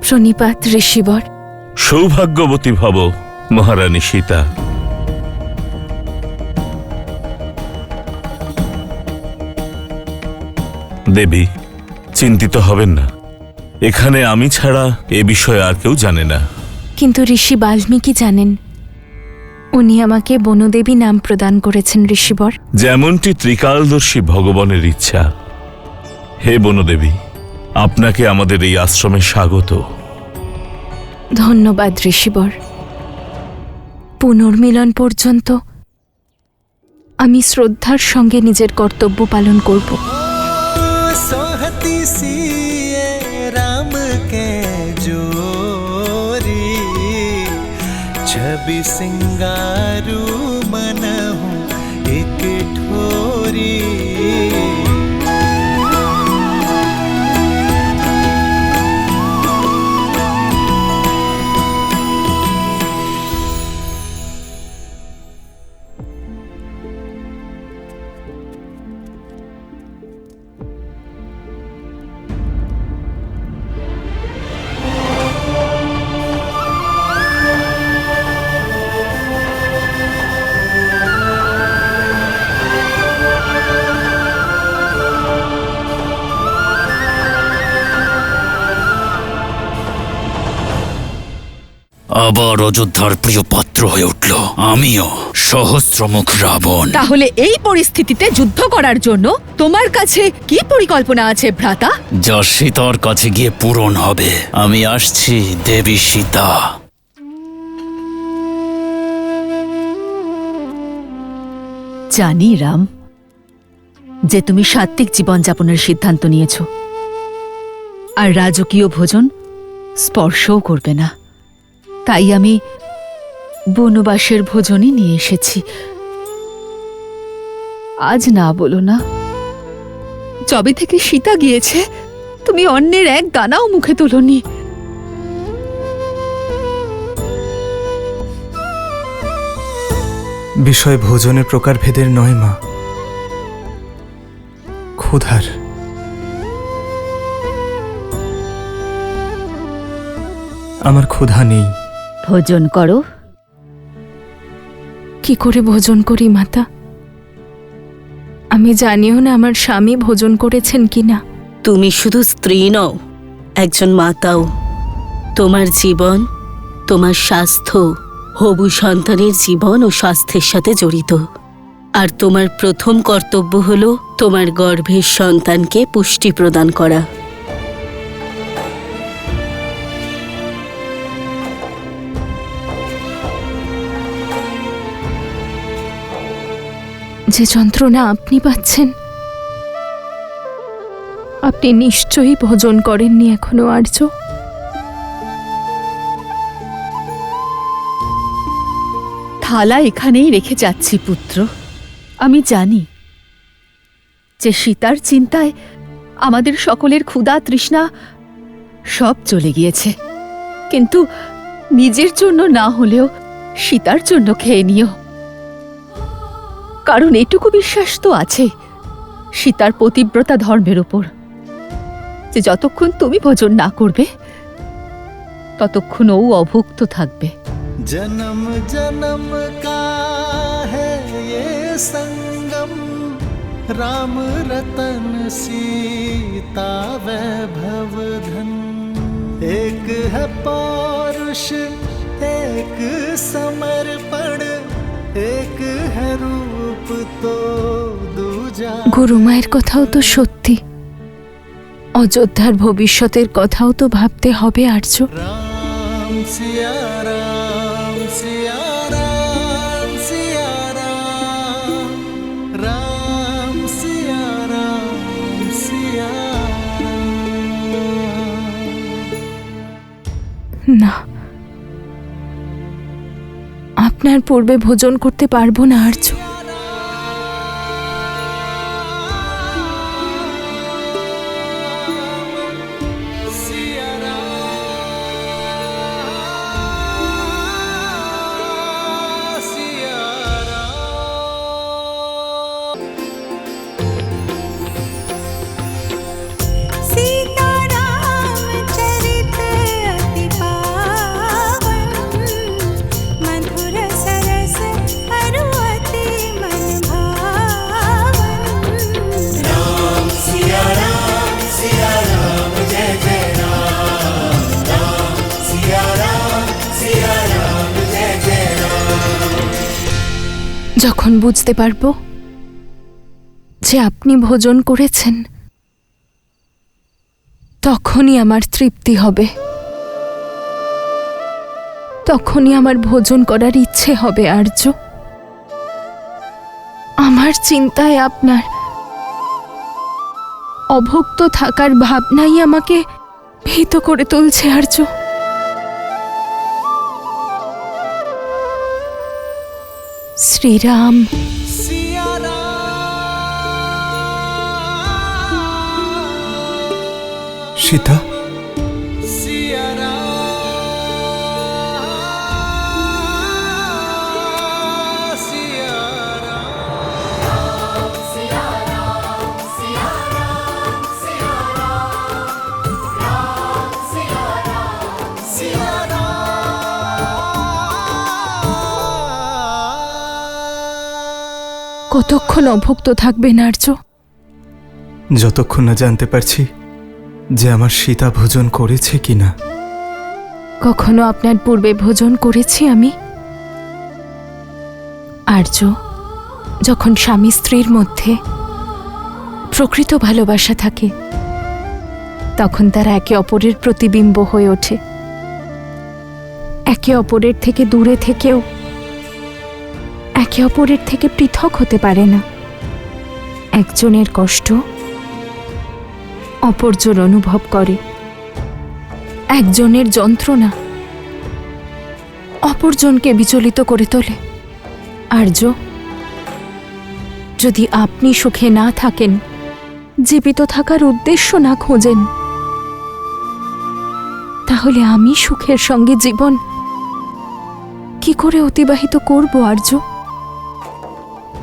[SPEAKER 1] প্রণিপাত ঋষিবর।
[SPEAKER 10] সৌভাগ্যবতী ভব মহারানী সীতা। দেবী, চিন্তিত হবেন না। এখানে আমি ছাড়া এ বিষয়ে আর কেউ জানে না।
[SPEAKER 1] কিন্তু ঋষি বাল্মীকি জানেন। উনি আমাকে বনদেবী নাম প্রদান করেছেন ঋষিবর।
[SPEAKER 10] যেমনটি ত্রিকালদর্শী ভগবানের ইচ্ছা। হে বনদেবী, আপনাকে আমাদের এই আশ্রমে স্বাগত।
[SPEAKER 1] ধন্যবাদ ঋষিবর। পুনর্মিলন পর্যন্ত আমি শ্রদ্ধার সঙ্গে নিজের কর্তব্য পালন করব।
[SPEAKER 12] सोहती सिए राम के जोरी, छवि सिंगारू मन हूँ एक ठोरी।
[SPEAKER 6] আবার অযোধ্যার প্রিয় পাত্র হয়ে উঠল আমিও, সহস্রমুখ রাবণ।
[SPEAKER 5] তাহলে এই পরিস্থিতিতে যুদ্ধ করার জন্য তোমার কাছে কি পরিকল্পনা আছে ভ্রাতা?
[SPEAKER 6] যা সীতার কাছে গিয়ে পূরণ হবে। আমি আসছি দেবী সীতা।
[SPEAKER 5] জানি রাম যে তুমি সাত্ত্বিক জীবনযাপনের সিদ্ধান্ত নিয়েছ, আর রাজকীয় ভোজন স্পর্শও করবে না। তাই আমি বনবাসের ভোজনই নিয়ে এসেছি। আজ না বলো না, যবে থেকে সীতা গিয়েছে তুমি অন্যের এক দানাও মুখে তোলনি।
[SPEAKER 3] বিষয় ভোজনের প্রকারভেদের নয় মা, ক্ষুধার। আমার ক্ষুধা নেই।
[SPEAKER 5] ভোজন করো।
[SPEAKER 1] কি করে ভোজন করি মাতা? আমি জানিও না আমার স্বামী ভোজন করেছেন কিনা।
[SPEAKER 11] তুমি শুধু স্ত্রী নও, একজন মাতাও। তোমার জীবন, তোমার স্বাস্থ্য, হবু সন্তানের জীবন ও স্বাস্থ্যের সাথে জড়িত। আর তোমার প্রথম কর্তব্য হলো তোমার গর্ভের সন্তানকে পুষ্টি প্রদান করা।
[SPEAKER 1] যে যন্ত্রণা আপনি পাচ্ছেন, আপনি নিশ্চয়ই ভোজন করেননি এখনো আর্য।
[SPEAKER 5] থালা এখানেই রেখে যাচ্ছি পুত্র। আমি জানি যে সীতার চিন্তায় আমাদের সকলের ক্ষুধা তৃষ্ণা সব চলে গিয়েছে, কিন্তু নিজের জন্য না হলেও সীতার জন্য খেয়ে নিও। কারণ এটুকু বিশ্বাস তো আছে সীতার পতিব্রতা ধর্মের উপর, যে যতক্ষণ তুমি ভোজন না করবে ততক্ষণ ও অভুক্ত থাকবে।
[SPEAKER 12] जन्म जन्म का है ये संगम, राम रतन सीता वैभव धन। एक है पौरुष एक समर्पण, एक है रूप तो दूजा।
[SPEAKER 1] গুরুমায়ের কথাও তো সত্যি, অযোধ্যার ভবিষ্যতের কথাও তো ভাবতে হবে আর্য।
[SPEAKER 12] राम सिया राम सिया राम सिया राम, राम सिया राम सिया
[SPEAKER 1] না, আপনার পূর্বে ভোজন করতে পারবো না আর্য। যখন বুঝতে পারবো যে আপনি ভোজন করেছেন, তখনই আমার তৃপ্তি হবে, তখনই আমার ভোজন করার ইচ্ছে হবে আর্য। আমার চিন্তায় আপনার অভুক্ত থাকার ভাবনাই আমাকে ভীত করে তুলছে আর্য। শ্রীরাম
[SPEAKER 3] সীতা,
[SPEAKER 1] কতক্ষণ অভুক্ত থাকবেন আর্য?
[SPEAKER 3] যতক্ষণ না জানতে পারছি যে আমার সীতা ভোজন করেছে কিনা।
[SPEAKER 1] কখনো আপনার পূর্বে ভোজন করেছি আমি? আর্য, যখন স্বামী স্ত্রীর মধ্যে প্রকৃত ভালোবাসা থাকে তখন তারা একে অপরের প্রতিবিম্ব হয়ে ওঠে। একে অপরের থেকে দূরে থেকেও একে অপরের থেকে পৃথক হতে পারে না। একজনের কষ্ট অপরজন অনুভব করে, একজনের যন্ত্রণা অপরজনকে বিচলিত করে তোলে। আর্য, যদি আপনি সুখে না থাকেন, জীবিত থাকার উদ্দেশ্য না খোঁজেন, তাহলে আমি সুখের সঙ্গে জীবন কি করে অতিবাহিত করব আর্য?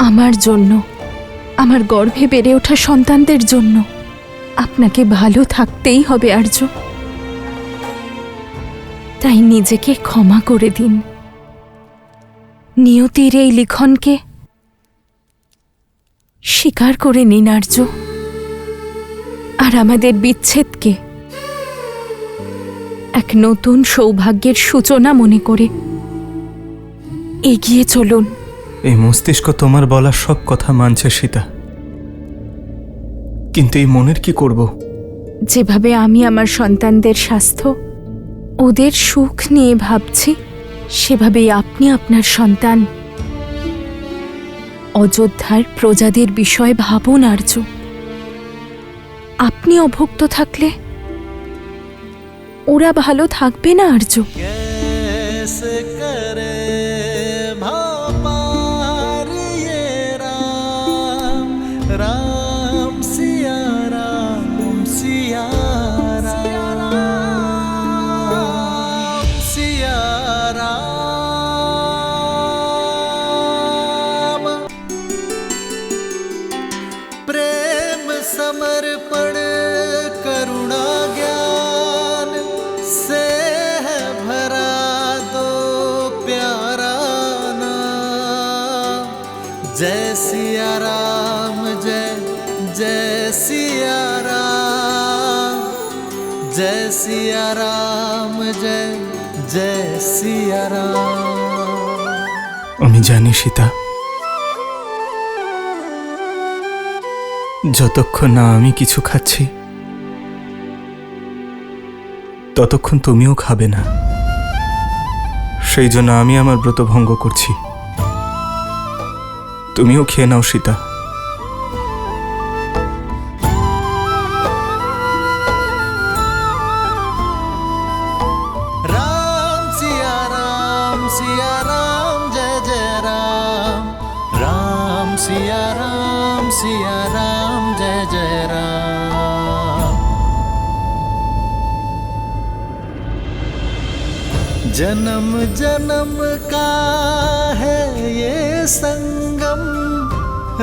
[SPEAKER 1] আমার জন্য, আমার গর্ভে বেড়ে ওঠা সন্তানদের জন্য আপনাকে ভালো থাকতেই হবে আর্য। তাই নিজেকে ক্ষমা করে দিন। নিয়তির এই লিখনকে স্বীকার করে নিন আর্য, আর আমাদের বিচ্ছেদকে এক নতুন সৌভাগ্যের সূচনা মনে করে এগিয়ে চলুন।
[SPEAKER 3] এই মস্তিষ্ক তোমার বলা সব কথা মানছে সীতা, কিন্তু এই মনের কি করব?
[SPEAKER 1] যেভাবে আমি আমার সন্তানদের স্বাস্থ্য, ওদের সুখ নিয়ে ভাবছি, সেভাবেই আপনি আপনার সন্তান অযোধ্যার প্রজাদের বিষয়ে ভাবুন আর্য। আপনি অভুক্ত থাকলে ওরা ভালো থাকবে না আর্য।
[SPEAKER 12] कैसे करे भाव राम सिया राम सिया राम सिया राम। प्रेम समर्पण करुणा ज्ञान से है भरा दो प्यारा नाम। जय सिया राम जय जय सिया राम, जय सिया राम जय जय सिया राम।
[SPEAKER 3] আমি জানি সীতা, যতক্ষণ না আমি কিছু খাচ্ছি ততক্ষণ তুমিও খাবে না। সেই জন্য আমি আমার ব্রত ভঙ্গ করছি। তুমিও খেয়ে নাও সীতা।
[SPEAKER 12] राम सिया राम जय जय राम, राम सिया राम जय जय राम। जन्म जन्म का है ये संगम,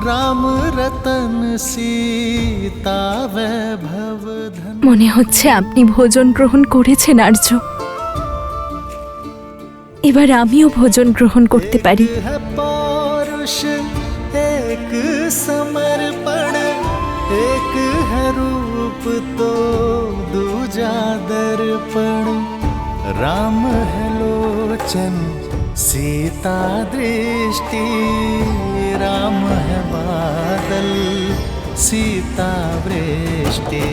[SPEAKER 12] राम रतन सीता वैभव धन।
[SPEAKER 1] মনে হচ্ছে আপনি ভোজন গ্রহণ করেছেন আর্য। এবার আমিও ভোজন গ্রহণ করতে পারি।
[SPEAKER 12] है पौरुष एक समर्पण, एक है रूप तो दूजा दर्पण। राम है लोचन सीता दृष्टि, राम है बादल सीता वृष्टि।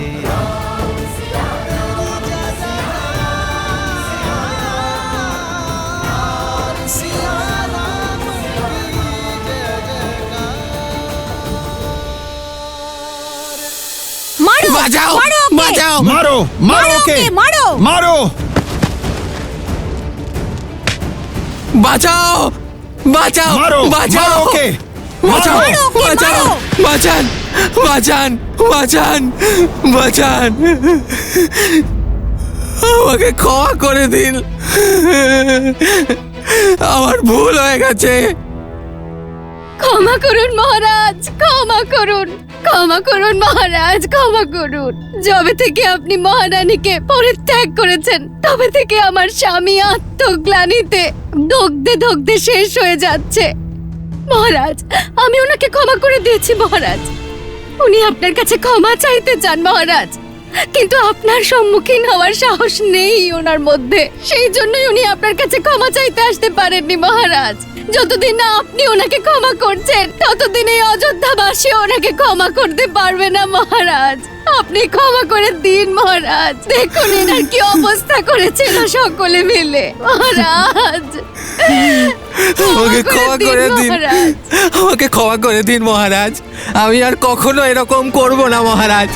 [SPEAKER 1] মারো
[SPEAKER 2] বাঁচাও,
[SPEAKER 1] মারো ওকে!
[SPEAKER 2] বাঁচাও, মারো, মারো ওকে,
[SPEAKER 1] মারো
[SPEAKER 2] মারো,
[SPEAKER 6] বাঁচাও বাঁচাও
[SPEAKER 2] মারো,
[SPEAKER 6] বাঁচাও
[SPEAKER 2] মারো ওকে,
[SPEAKER 6] বাঁচাও
[SPEAKER 1] মারো ওকে,
[SPEAKER 6] বাঁচাও
[SPEAKER 1] মারো!
[SPEAKER 6] বাঁচান বাঁচান বাঁচান বাঁচান, আমাকে ক্ষমা করে দিন, আমার ভুল হয়ে গেছে।
[SPEAKER 7] ক্ষমা করুন মহারাজ, ক্ষমা করুন, ক্ষমা করুন মহারাজ, ক্ষমা করুন। যবে থেকে আপনি মহারানীকে পরিত্যাগ করেছেন তবে থেকে আমার স্বামী আত্মগ্লানিতে দগ্ধে দগ্ধে শেষ হয়ে যাচ্ছে। মহারাজ, আমি ওনাকে ক্ষমা করে দিয়েছি মহারাজ। উনি আপনার কাছে ক্ষমা চাইতে চান মহারাজ, কিন্তু আপনার সম্মুখীন হওয়ার সাহস নেই ওনার মধ্যে। সেই জন্যই উনি আপনার কাছে ক্ষমা চাইতে আসতে পারেননি মহারাজ। যতদিন না আপনি ওনাকে ক্ষমা করছেন ততদিন এই অযোধ্যাবাসী ওনাকে ক্ষমা করতে পারবে না মহারাজ। আপনি ক্ষমা করে দিন মহারাজ। দেখুন এনার কি অবস্থা করেছিল সকলে মিলে মহারাজ।
[SPEAKER 6] আমাকে ক্ষমা করে দিন,
[SPEAKER 7] মহারাজ।
[SPEAKER 6] আমাকে ক্ষমা করে দিন মহারাজ। আমি আর কখনো এরকম করব না মহারাজ।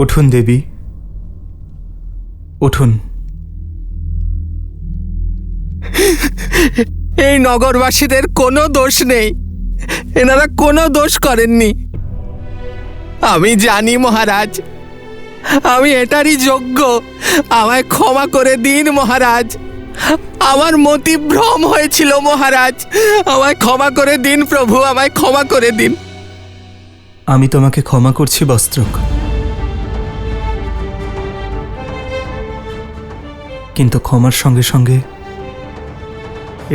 [SPEAKER 3] উঠুন দেবী, উঠুন।
[SPEAKER 6] এই নগরবাসীদের কোনো দোষ নেই, এনারা কোনো দোষ করেননি। আমি জানি মহারাজ, আমি এটারই যোগ্য। আমায় ক্ষমা করে দিন মহারাজ। আমার মতিভ্রম হয়েছিল মহারাজ, আমায় ক্ষমা করে দিন প্রভু, আমায় ক্ষমা করে দিন।
[SPEAKER 3] আমি তোমাকে ক্ষমা করছি বস্ত্রক, কিন্তু ক্ষমার সঙ্গে সঙ্গে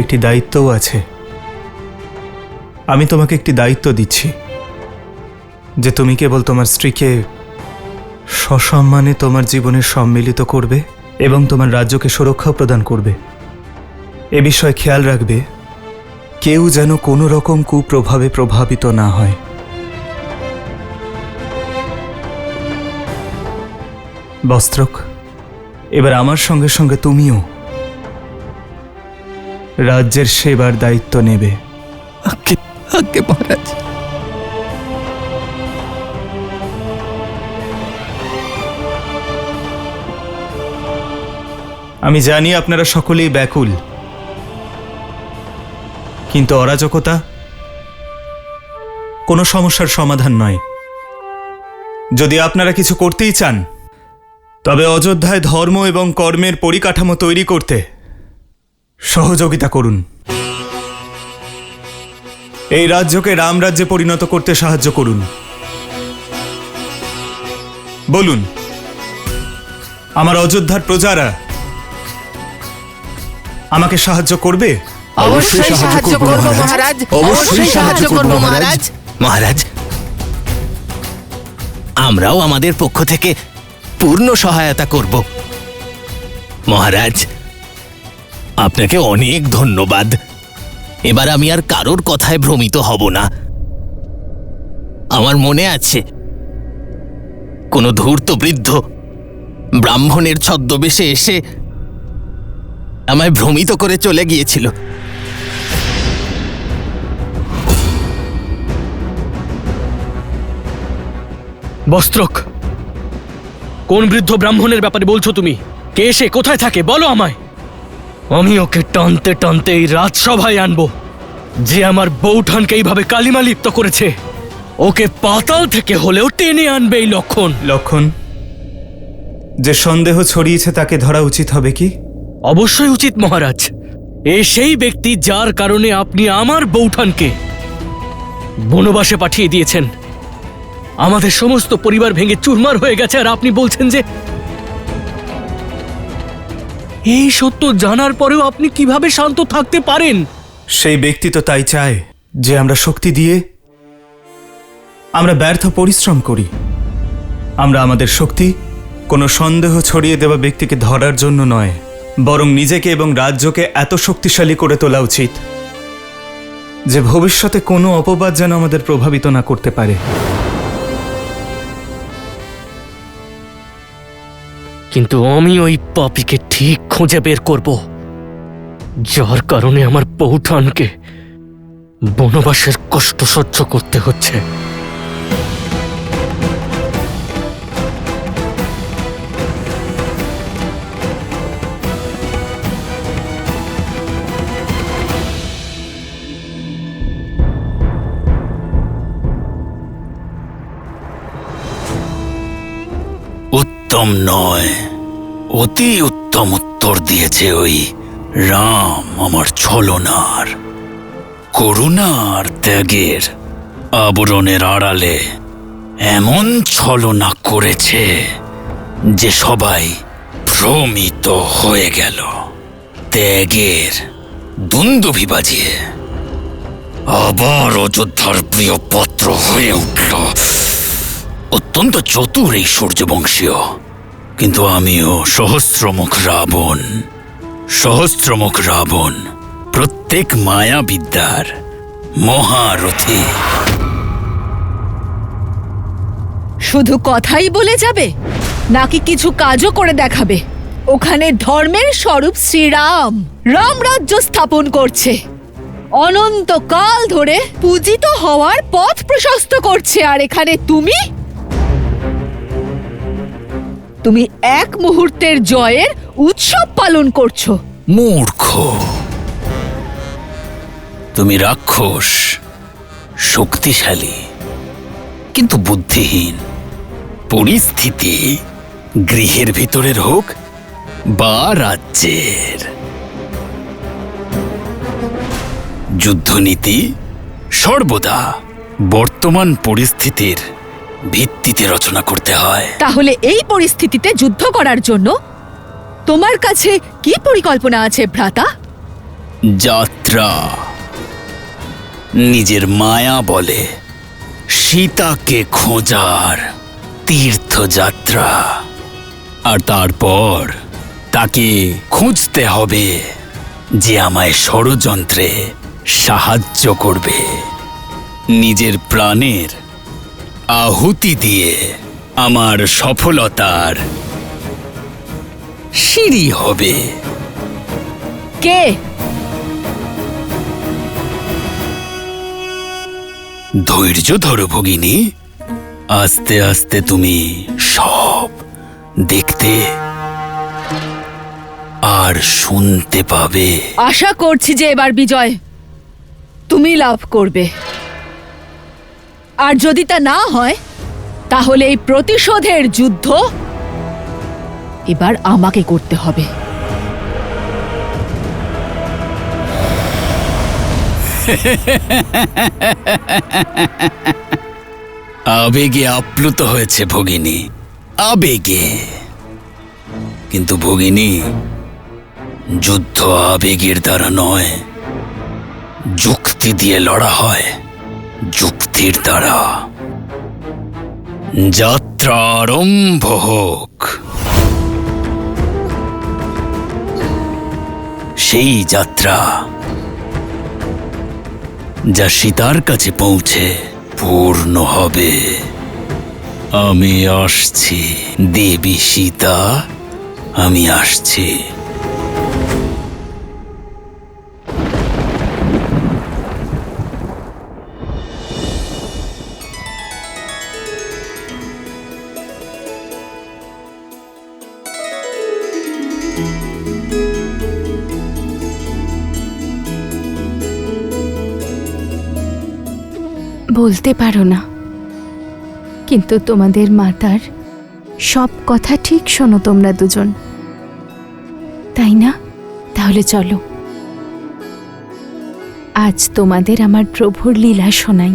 [SPEAKER 3] একটি দায়িত্বও আছে। আমি তোমাকে একটি দায়িত্ব দিচ্ছি যে তুমি কেবল তোমার স্ত্রীকে সসম্মানে তোমার জীবনে সম্মিলিত করবে এবং তোমার রাজ্যকে সুরক্ষা প্রদান করবে। এ বিষয়ে খেয়াল রাখবে কেউ যেন কোনো রকম কুপ্রভাবে প্রভাবিত না হয়। বস্ত্রক, এবার আমার সঙ্গে সঙ্গে তুমিও রাজ্যের সেবার দায়িত্ব নেবে।
[SPEAKER 6] আজ্ঞে আজ্ঞে মহারাজ।
[SPEAKER 3] আমি জানি আপনারা সকলেই ব্যাকুল, কিন্তু অরাজকতা কোনো সমস্যার সমাধান নয়। যদি আপনারা কিছু করতেই চান, তবে অযোধ্যায় ধর্ম এবং কর্মের পরিকাঠামো তৈরি করতে সহযোগিতা করুন। এই রাজ্যকে রামরাজ্যে পরিণত করতে সাহায্য করুন। বলুন, আমার অযোধ্যার প্রজারা আমাকে সাহায্য করবে?
[SPEAKER 6] অবশ্যই সাহায্য করব মহারাজ, অবশ্যই সাহায্য করব মহারাজ।
[SPEAKER 16] মহারাজ, আমরাও আমাদের পক্ষ থেকে পূর্ণ সহায়তা করব। মহারাজ, আপনাকে অনেক ধন্যবাদ। এবার আমি আর কারোর কথায় ভ্রমিত হব না। আমার মনে আছে, কোন ধূর্ত বৃদ্ধ ব্রাহ্মণের ছদ্মবেশে এসে আমায় ভ্রমিত করে চলে গিয়েছিল।
[SPEAKER 13] বস্ত্রক, কোন বৃদ্ধ ব্রাহ্মণের ব্যাপারে বলছো তুমি? কে সে, কোথায় থাকে, বলো আমায়। আমি ওকে টানতে টানতে এই রাজসভায় আনবো। যে আমার বৌঠানকে এইভাবে কালিমা লিপ্ত করেছে, ওকে পাতাল থেকে হলেও টেনে আনবে এই লক্ষণ।
[SPEAKER 3] লক্ষণ যে সন্দেহ ছড়িয়েছে তাকে ধরা উচিত হবে কি?
[SPEAKER 13] অবশ্যই উচিত মহারাজ। এ সেই ব্যক্তি যার কারণে আপনি আমার বৌঠানকে বনবাসে পাঠিয়ে দিয়েছেন। আমাদের সমস্ত পরিবার ভেঙে চুরমার হয়ে গেছে, আর আপনি বলছেন যে এই সত্য জানার পরেও আপনি কিভাবে শান্ত থাকতে পারেন?
[SPEAKER 3] সেই ব্যক্তি তো তাই চায় যে আমরা শক্তি দিয়ে আমরা ব্যর্থ পরিশ্রম করি। আমরা আমাদের শক্তি কোনো সন্দেহ ছড়িয়ে দেওয়া ব্যক্তিকে ধরার জন্য নয়, বরং নিজেকে এবং রাজ্যকে এত শক্তিশালী করে তোলা উচিত যে ভবিষ্যতে কোনো অপবাদ যেন আমাদের প্রভাবিত না করতে পারে।
[SPEAKER 13] কিন্তু আমি ওই পাপীকে ঠিক খুঁজে বের করব, যার কারণে আমার বৌঠানকে বনবাসের কষ্ট সহ্য করতে হচ্ছে।
[SPEAKER 10] উত্তম নয়, অতি উত্তম উত্তর দিয়েছে ওই রাম আমার ছলনার, করুণার ত্যাগের আবরণের আড়ালে এমন ছলনা করেছে যে সবাই ভ্রমিত হয়ে গেল। ত্যাগের দুন্দুভি বাজিয়ে আবার অযোধ্যার প্রিয় পাত্র হয়ে উঠল। অত্যন্ত চতুর এই সূর্যবংশীয়, কিন্তু আমিও সহস্রমুখ রাবণ, প্রত্যেক মায়াবিদ্যার মহারথী।
[SPEAKER 5] শুধু কথাই বলে যাবে নাকি কিছু কাজও করে দেখাবে? ওখানে ধর্মের স্বরূপ শ্রীরাম রামরাজ্য স্থাপন করছে, অনন্তকাল ধরে পূজিত হওয়ার পথ প্রশস্ত করছে, আর এখানে তুমি এক মুহূর্তের জয়ের উৎসব পালন করছো।
[SPEAKER 10] মূর্খ, তুমি রাক্ষস, শক্তিশালী কিন্তু বুদ্ধিহীন। পরিস্থিতি গৃহের ভিতরের হোক বা রাজ্যের, যুদ্ধনীতি সর্বদা বর্তমান পরিস্থিতির ভিত্তিতে রচনা করতে হয়।
[SPEAKER 5] তাহলে এই পরিস্থিতিতে যুদ্ধ করার জন্য তোমার কাছে কি পরিকল্পনা আছে ভ্রাতা?
[SPEAKER 10] যাত্রা, নিজের মায়া বলে সীতাকে খোঁজার তীর্থযাত্রা। আর তারপর তাকে খুঁজতে হবে যে আমায় ষড়যন্ত্রে সাহায্য করবে, নিজের প্রাণের আহুতি দিয়ে আমার সফলতার সিঁড়ি হবে।
[SPEAKER 5] কে?
[SPEAKER 10] ধৈর্য ধরো ভগিনী, আস্তে আস্তে তুমি সব দেখতে
[SPEAKER 16] আর শুনতে পাবে।
[SPEAKER 5] আশা করছি যে এবার বিজয় তুমি লাভ করবে, আর যদি তা না হয় তাহলে এই প্রতিশোধের যুদ্ধ এবার আমাকে করতে হবে।
[SPEAKER 16] আবেগে আপ্লুত হয়েছে ভগিনী, আবেগে। কিন্তু ভগিনী, যুদ্ধ আবেগের দ্বারা নয়, যুক্তি দিয়ে লড়া হয়, যুক্তির দ্বারা। যাত্রা আরম্ভ হোক। সেই যাত্রা যা সীতার কাছে পৌঁছে পূর্ণ হবে। আমি আসছি দেবী সীতা, আমি আসছি।
[SPEAKER 1] বলতে পারো না, কিন্তু তোমাদের মাতার সব কথা ঠিক শোনো তোমরা দুজন, তাই না? তাহলে চলো, আজ তোমাদের আমার প্রভুর লীলা শোনাই।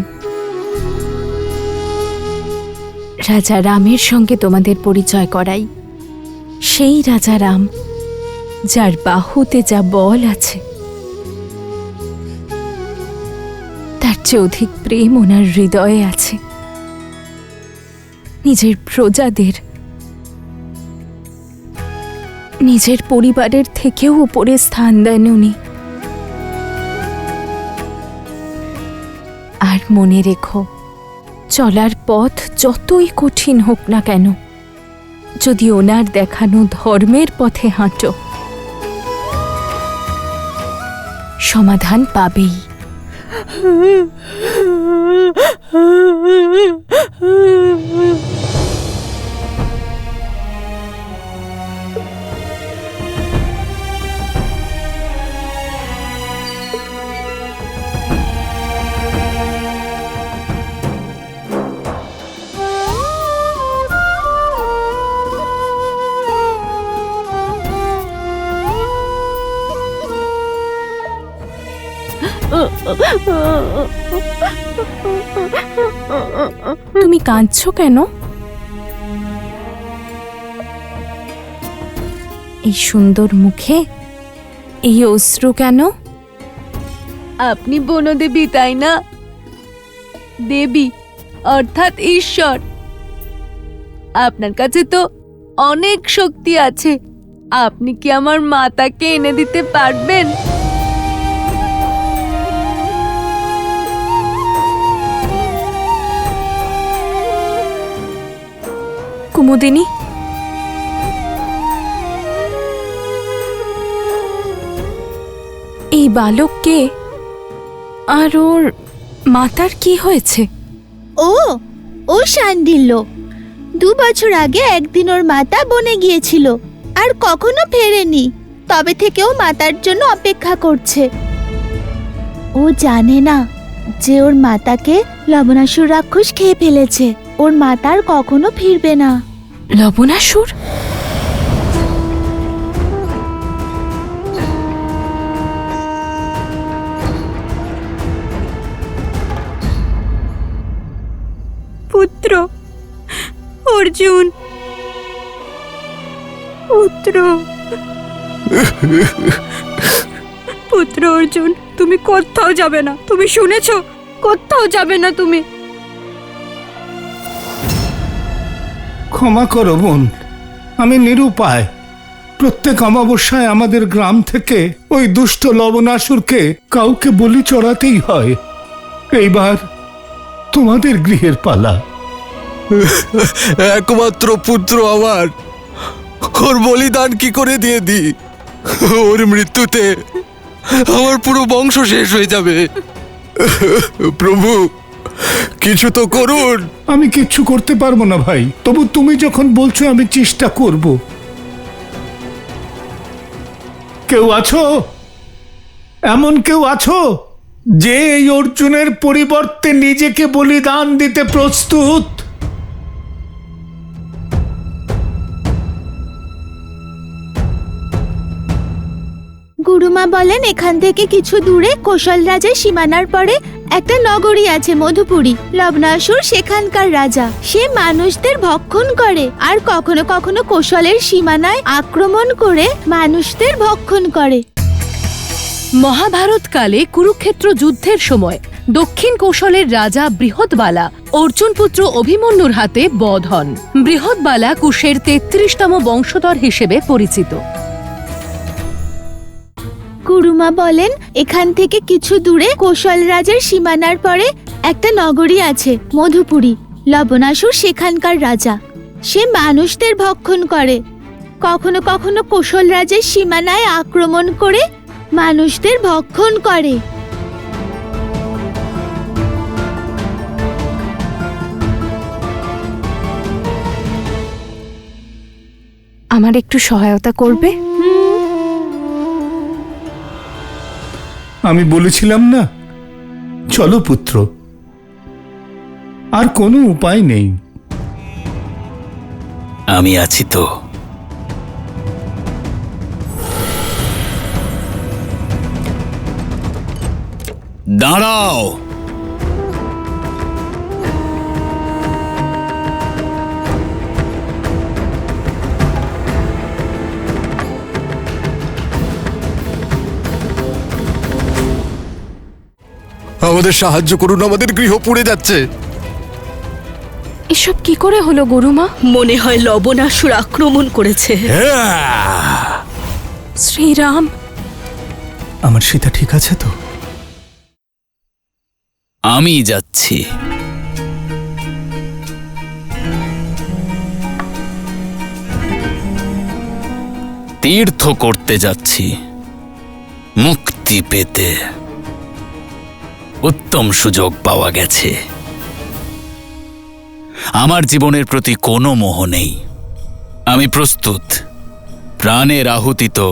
[SPEAKER 1] রাজা রামের সঙ্গে তোমাদের পরিচয় করাই। সেই রাজা রাম, যার বাহুতে যা বল আছে, তার চেয়ে অধিক প্রেম ওনার হৃদয়ে আছে। নিজের প্রজাদের, নিজের পরিবারের থেকেও উপরে স্থান দেন উনি। আর মনে রেখো, চলার পথ যতই কঠিন হোক না কেন, যদি ওনার দেখানো ধর্মের পথে হাঁটো, সমাধান পাবেই। তুমি কাঁদছো কেন? এই সুন্দর মুখে এই অশ্রু কেন?
[SPEAKER 7] আপনি বনদেবী, তাই না? দেবী অর্থাৎ ঈশ্বর। আপনার কাছে তো অনেক শক্তি আছে। আপনি কি আমার মাতাকে এনে দিতে পারবেন?
[SPEAKER 1] কুমুদিনী, এই বালককে আর ওর মাতার কি হয়েছে?
[SPEAKER 17] ও শান্ডিল্য 2 বছর আগে একদিন ওর মাতা বনে গিয়েছিল আর কখনো ফেরেনি। তবে থেকেও মাতার জন্য অপেক্ষা করছে। ও জানে না যে ওর মাতাকে লবণাসুর রাক্ষস খেয়ে ফেলেছে। ওর মাতার কখনো ফিরবে না।
[SPEAKER 1] লবণাসুর?
[SPEAKER 7] পুত্র অর্জুন, পুত্র পুত্র অর্জুন, তুমি কোথাও যাবে না। তুমি শুনেছো? কোথাও যাবে না তুমি।
[SPEAKER 15] ক্ষমা করো বোন, আমি নিরুপায়। প্রত্যেক অমাবস্যায় আমাদের গ্রাম থেকে ওই দুষ্ট লবণাসুরকে কাউকে বলি চড়াতেই হয়। এইবার তোমাদের গৃহের পালা।
[SPEAKER 2] একমাত্র পুত্র আমার, ওর বলিদান কি করে দিয়ে দিই? ওর মৃত্যুতে আমার পুরো বংশ শেষ হয়ে যাবে। প্রভু, কিছু তো করুন।
[SPEAKER 15] আমি কিচ্ছু করতে পারবো না ভাই, তবু তুমি যখন বলছো আমি চেষ্টা করব। কেউ আছো? এমন কেউ আছো যে এই অর্জুনের পরিবর্তে নিজেকে বলিদান দিতে প্রস্তুত?
[SPEAKER 17] গুরুমা বলেন এখান থেকে কিছু দূরে কোশল রাজের সীমানার পরে একটা নগরী আছে, মধুপুরী। লবণাসুর সেখানকার রাজা। সে মানুষদের ভক্ষণ করে আর কখনো কখনো কোশলের সীমানায় আক্রমণ করে মানুষদের ভক্ষণ করে।
[SPEAKER 18] মহাভারতকালে কুরুক্ষেত্র যুদ্ধের সময় দক্ষিণ কৌশলের রাজা বৃহৎবালা অর্জুনপুত্র অভিমন্যুর হাতে বধ হন। বৃহৎবালা কুশের ৩৩তম বংশধর হিসেবে পরিচিত।
[SPEAKER 17] গুরুমা বলেন এখান থেকে কিছু দূরে কোশল রাজের সীমানার পরে একটা নগরী আছে, মধুপুরী। লবণাসুর সেখানকার রাজা। সে মানুষদের ভক্ষণ করে, কখনো কখনো কোশল রাজের সীমানায় আক্রমণ করে মানুষদের ভক্ষণ করে।
[SPEAKER 1] আমার একটু সহায়তা করবে?
[SPEAKER 15] আমি বলেছিলাম না, চলো পুত্র, আর কোনো উপায় নেই।
[SPEAKER 16] আমি আছি তো। দাঁড়াও।
[SPEAKER 2] আমাদের সাহায্য করুন, আমাদের গৃহ পুড়ে যাচ্ছে।
[SPEAKER 1] এসব কি করে হলো গুরুমা?
[SPEAKER 11] মনে হয় লবণাসুর আক্রমণ করেছে।
[SPEAKER 1] শ্রীরাম,
[SPEAKER 3] আমার সীতা ঠিক আছে তো?
[SPEAKER 16] আমি যাচ্ছি। তীর্থ করতে যাচ্ছি, মুক্তি পেতে। উত্তম সুযোগ পাওয়া গেছে। আমার জীবনের প্রতি কোনো মোহ নেই। আমি প্রস্তুত। প্রাণের আহুতি তো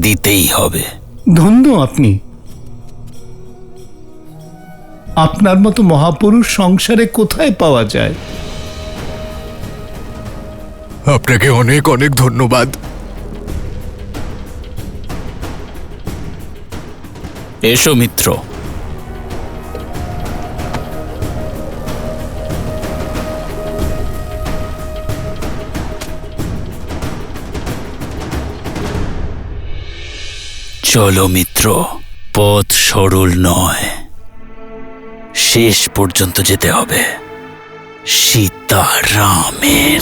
[SPEAKER 16] দিতেই হবে।
[SPEAKER 15] ধন্য আপনি। আপনার মতো মহাপুরুষ সংসারে কোথায় পাওয়া যায়?
[SPEAKER 2] আপনাকে অনেক অনেক ধন্যবাদ।
[SPEAKER 16] এসো মিত্র। চলো মিত্র, পথ সরল নয়, শেষ পর্যন্ত যেতে হবে সীতারামের।